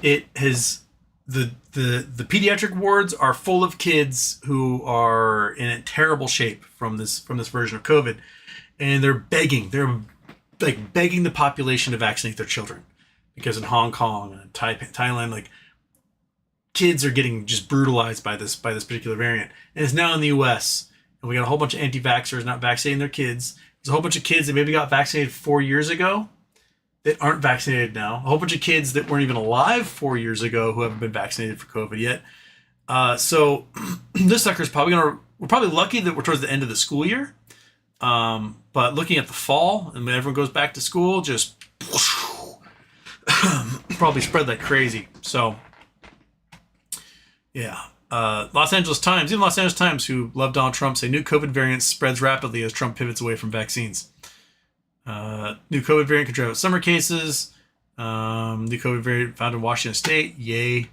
it has the pediatric wards are full of kids who are in a terrible shape from this version of COVID, and they're begging the population to vaccinate their children, because in Hong Kong and Thailand, like, kids are getting just brutalized by this particular variant, and it's now in the US. And we got a whole bunch of anti-vaxxers not vaccinating their kids. There's a whole bunch of kids that maybe got vaccinated 4 years ago that aren't vaccinated now. A whole bunch of kids that weren't even alive 4 years ago who haven't been vaccinated for COVID yet. So this sucker's we're probably lucky that we're towards the end of the school year. But looking at the fall and when everyone goes back to school, just probably spread like crazy. So yeah. Los Angeles Times, even Los Angeles Times, who love Donald Trump, say new COVID variant spreads rapidly as Trump pivots away from vaccines. New COVID variant could drive up summer cases. New COVID variant found in Washington State. Yay.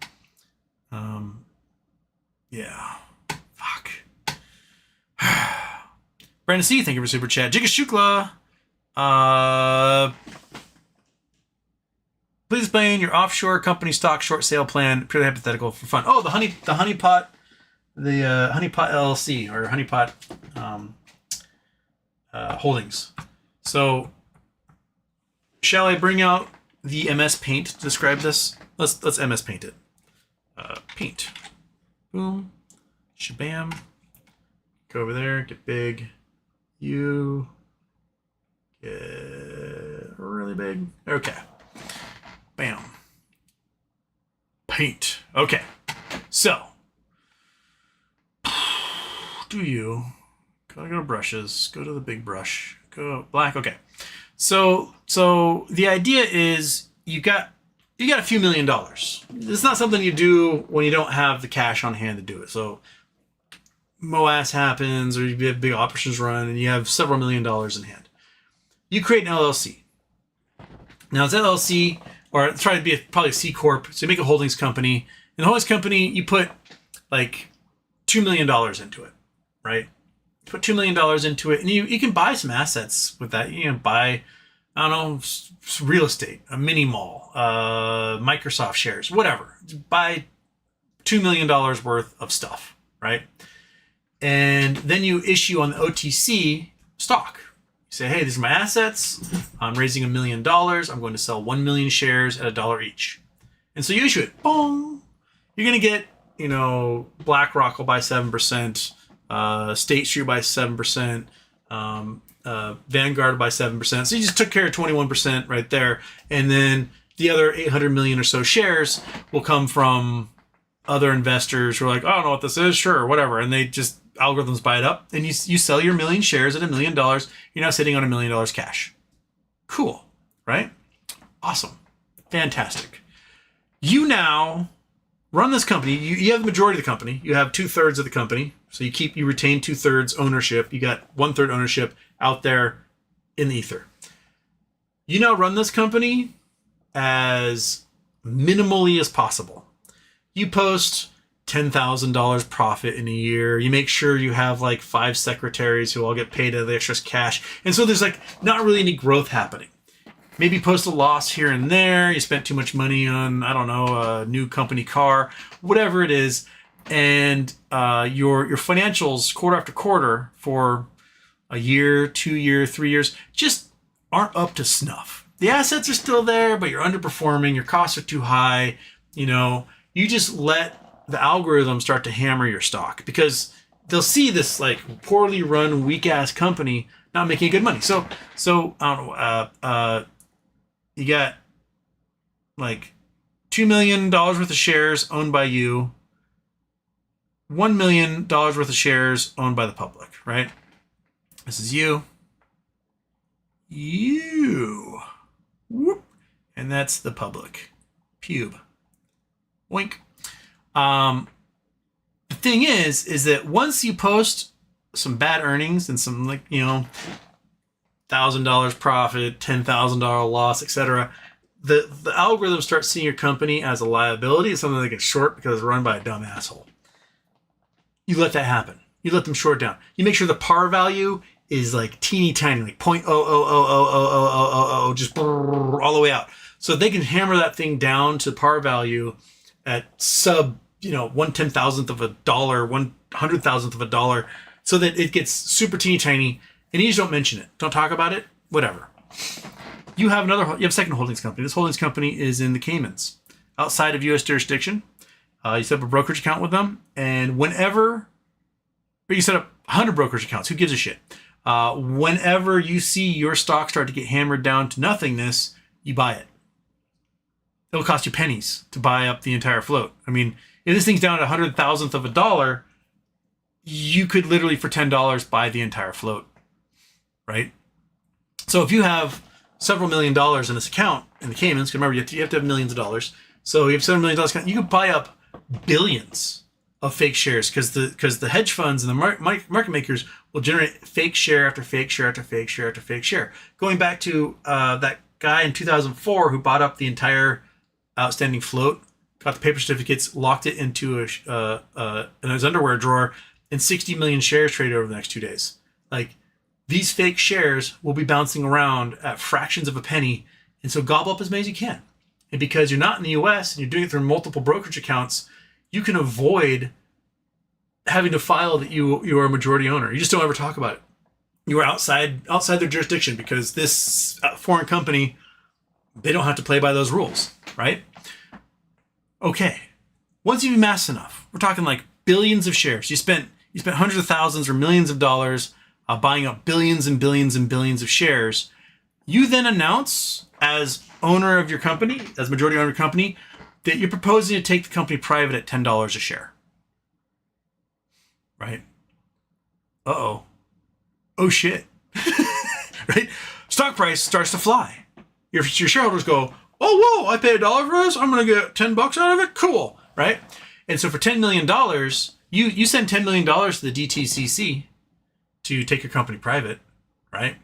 Yeah. Fuck. Brandon C, thank you for super chat. Jigga Shukla. Please explain your offshore company stock short sale plan, purely hypothetical for fun. Oh, the honeypot LLC or honeypot holdings. So, shall I bring out the MS Paint to describe this? Let's MS Paint it. Paint. Boom. Shabam. Go over there. Get big. You get really big. Okay. Bam. Paint. Okay. So, go to brushes, go to the big brush, go black. Okay. So the idea is you got a few $1 million. It's not something you do when you don't have the cash on hand to do it. So MOAS happens, or you have big operations run and you have several $1 million in hand. You create an LLC. Now it's LLC, or try to be probably a C Corp. So you make a holdings company. In the holdings company, you put like $2 million into it, right? You put $2 million into it, and you can buy some assets with that. You can buy, I don't know, real estate, a mini mall, Microsoft shares, whatever. Buy $2 million worth of stuff, right? And then you issue on the OTC stock. You say, hey, these are my assets. I'm raising $1 million. I'm going to sell 1 million shares at $1 each. And so you issue it. Boom. You're going to get, BlackRock will buy 7%, State Street by 7%, Vanguard by 7%. So you just took care of 21% right there. And then the other 800 million or so shares will come from other investors who are like, I don't know what this is. Sure, whatever. And they just algorithms buy it up, and you sell your 1 million shares at $1 million. You're now sitting on $1 million cash. Cool, right? Awesome. Fantastic. You now run this company. You have the majority of the company. You have 2/3 of the company. So you retain 2/3 ownership. You got 1/3 ownership out there in the ether. You now run this company as minimally as possible. You post $10,000 profit in a year. You make sure you have like 5 secretaries who all get paid out of the extra cash. And so there's like not really any growth happening. Maybe post a loss here and there. You spent too much money on, I don't know, a new company car, whatever it is. And your financials quarter after quarter for a year, 2 years, 3 years just aren't up to snuff. The assets are still there, but you're underperforming. Your costs are too high. You know, you just let the algorithm start to hammer your stock because they'll see this like poorly run, weak ass company not making good money. So I don't know. You got like $2 million worth of shares owned by you, $1 million worth of shares owned by the public, right? This is you. Whoop. And that's the public. Pube. Wink. The thing is that once you post some bad earnings and some like, you know, $1,000 profit, $10,000 loss, etc., the algorithm starts seeing your company as a liability, something they can short because it's run by a dumb asshole. You let that happen. You let them short down. You make sure the par value is like teeny tiny, like 0.0000000, just all the way out. So they can hammer that thing down to par value at sub, you know, 1/10,000th of a dollar, 100,000th of a dollar, so that it gets super teeny tiny, and you just don't mention it. Don't talk about it. Whatever. You have a second holdings company. This holdings company is in the Caymans, outside of U.S. jurisdiction. You set up a brokerage account with them, and or you set up 100 brokerage accounts. Who gives a shit? Whenever you see your stock start to get hammered down to nothingness, you buy it. It'll cost you pennies to buy up the entire float. I mean, if this thing's down to 100,000th of a dollar, you could literally for $10 buy the entire float, right? So if you have several $1 million in this account in the Caymans, because remember you have to have millions of dollars. So you have $7 million account, you could buy up billions of fake shares because the hedge funds and the market makers will generate fake share after fake share after fake share after fake share. Going back to that guy in 2004 who bought up the entire outstanding float, got the paper certificates, locked it into in his underwear drawer, and 60 million shares traded over the next 2 days. Like, these fake shares will be bouncing around at fractions of a penny, and so gobble up as many as you can. And because you're not in the US and you're doing it through multiple brokerage accounts, you can avoid having to file that you are a majority owner. You just don't ever talk about it. You are outside their jurisdiction because this foreign company, they don't have to play by those rules, right? Okay. Once you've amassed enough, we're talking like billions of shares. You spent hundreds of thousands or millions of dollars buying up billions and billions and billions of shares. You then announce as owner of your company, as majority owner of your company, that you're proposing to take the company private at $10 a share. Right? Uh-oh. Oh shit. Right? Stock price starts to fly. Your shareholders go, oh, whoa, I paid $1 for this. I'm going to get $10 out of it. Cool. Right? And so for $10 million, you send $10 million to the DTCC to take your company private. Right?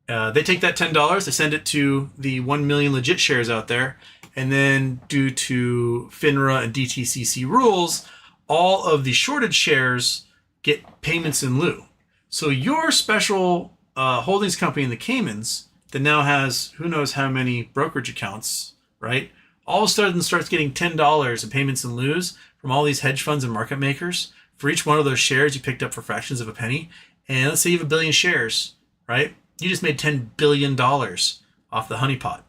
They take that $10, they send it to the 1 million legit shares out there. And then due to FINRA and DTCC rules, all of the shorted shares get payments in lieu. So your special holdings company in the Caymans that now has who knows how many brokerage accounts, right? All of a sudden starts getting $10 in payments in lieu from all these hedge funds and market makers for each one of those shares you picked up for fractions of a penny. And let's say you have 1 billion shares, right? You just made $10 billion off the honeypot.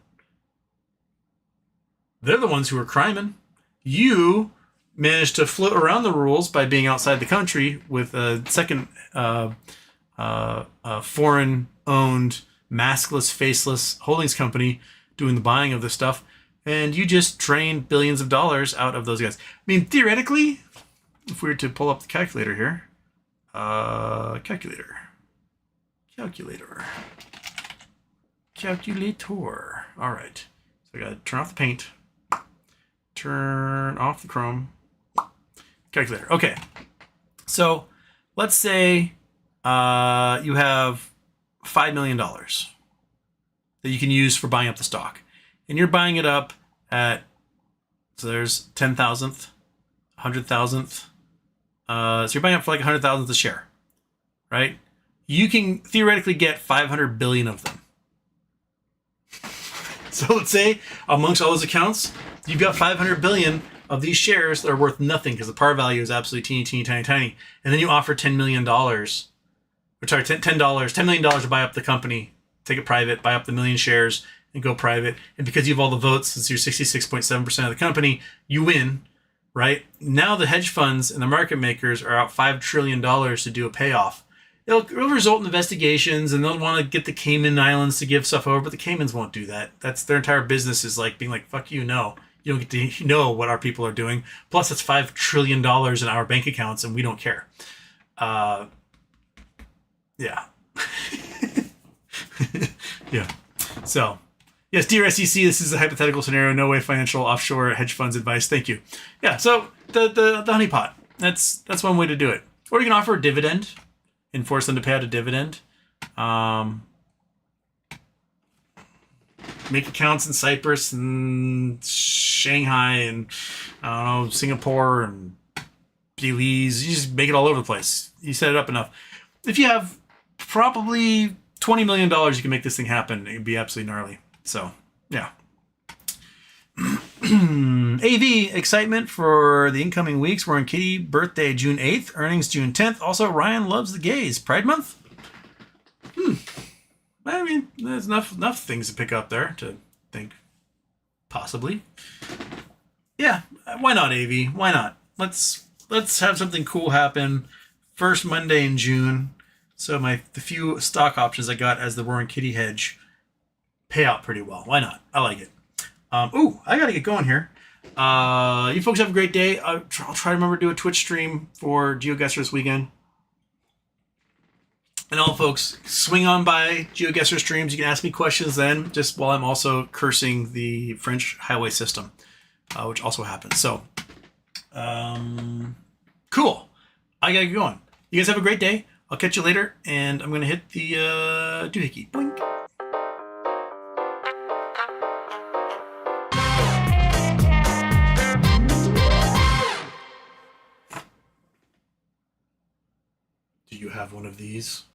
They're the ones who are criming. You managed to float around the rules by being outside the country with a second foreign-owned, maskless, faceless holdings company doing the buying of this stuff, and you just drained billions of dollars out of those guys. I mean, theoretically, if we were to pull up the calculator here, calculator. All right. So I got to turn off the paint. Turn off the Chrome calculator. Okay. So let's say you have $5 million that you can use for buying up the stock. And you're buying it up at, so there's 10,000th, 100,000th. So you're buying up for like 100,000th a share, right? You can theoretically get 500 billion of them. So let's say amongst all those accounts, you've got 500 billion of these shares that are worth nothing because the par value is absolutely teeny, tiny. And then you offer $10 million, or sorry, $10 million to buy up the company, take it private, buy up the million shares and go private. And because you have all the votes, since you're 66.7% of the company, you win, right? Now the hedge funds and the market makers are out $5 trillion to do a payoff. It'll result in investigations, and they'll want to get the Cayman Islands to give stuff over, but the Caymans won't do that. That's their entire business, is like being like, fuck you, no. You don't get to know what our people are doing. Plus, it's $5 trillion in our bank accounts, and we don't care. Yeah. Yeah. So, yes, dear SEC, this is a hypothetical scenario. No way financial offshore hedge funds advice. Thank you. Yeah, so the honeypot. That's one way to do it. Or you can offer a dividend and force them to pay out a dividend. Make accounts in Cyprus and Shanghai and, I don't know, Singapore and Belize. You just make it all over the place. You set it up enough. If you have probably $20 million, you can make this thing happen. It'd be absolutely gnarly. So, yeah. AV, excitement for the incoming weeks. We're on Kitty birthday June 8th, earnings June 10th. Also, Ryan loves the gays. Pride Month? I mean, there's enough things to pick up there to think possibly. Yeah, why not, AV? Why not? Let's have something cool happen first Monday in June. So the few stock options I got as the Warren Kitty hedge pay out pretty well. Why not? I like it. I got to get going here. You folks have a great day. I'll try to remember to do a Twitch stream for GeoGuessr this weekend. And all folks, swing on by GeoGuessr streams. You can ask me questions then, just while I'm also cursing the French highway system, which also happens. So, cool. I got to get going. You guys have a great day. I'll catch you later, and I'm going to hit the doohickey. Boink. Do you have one of these?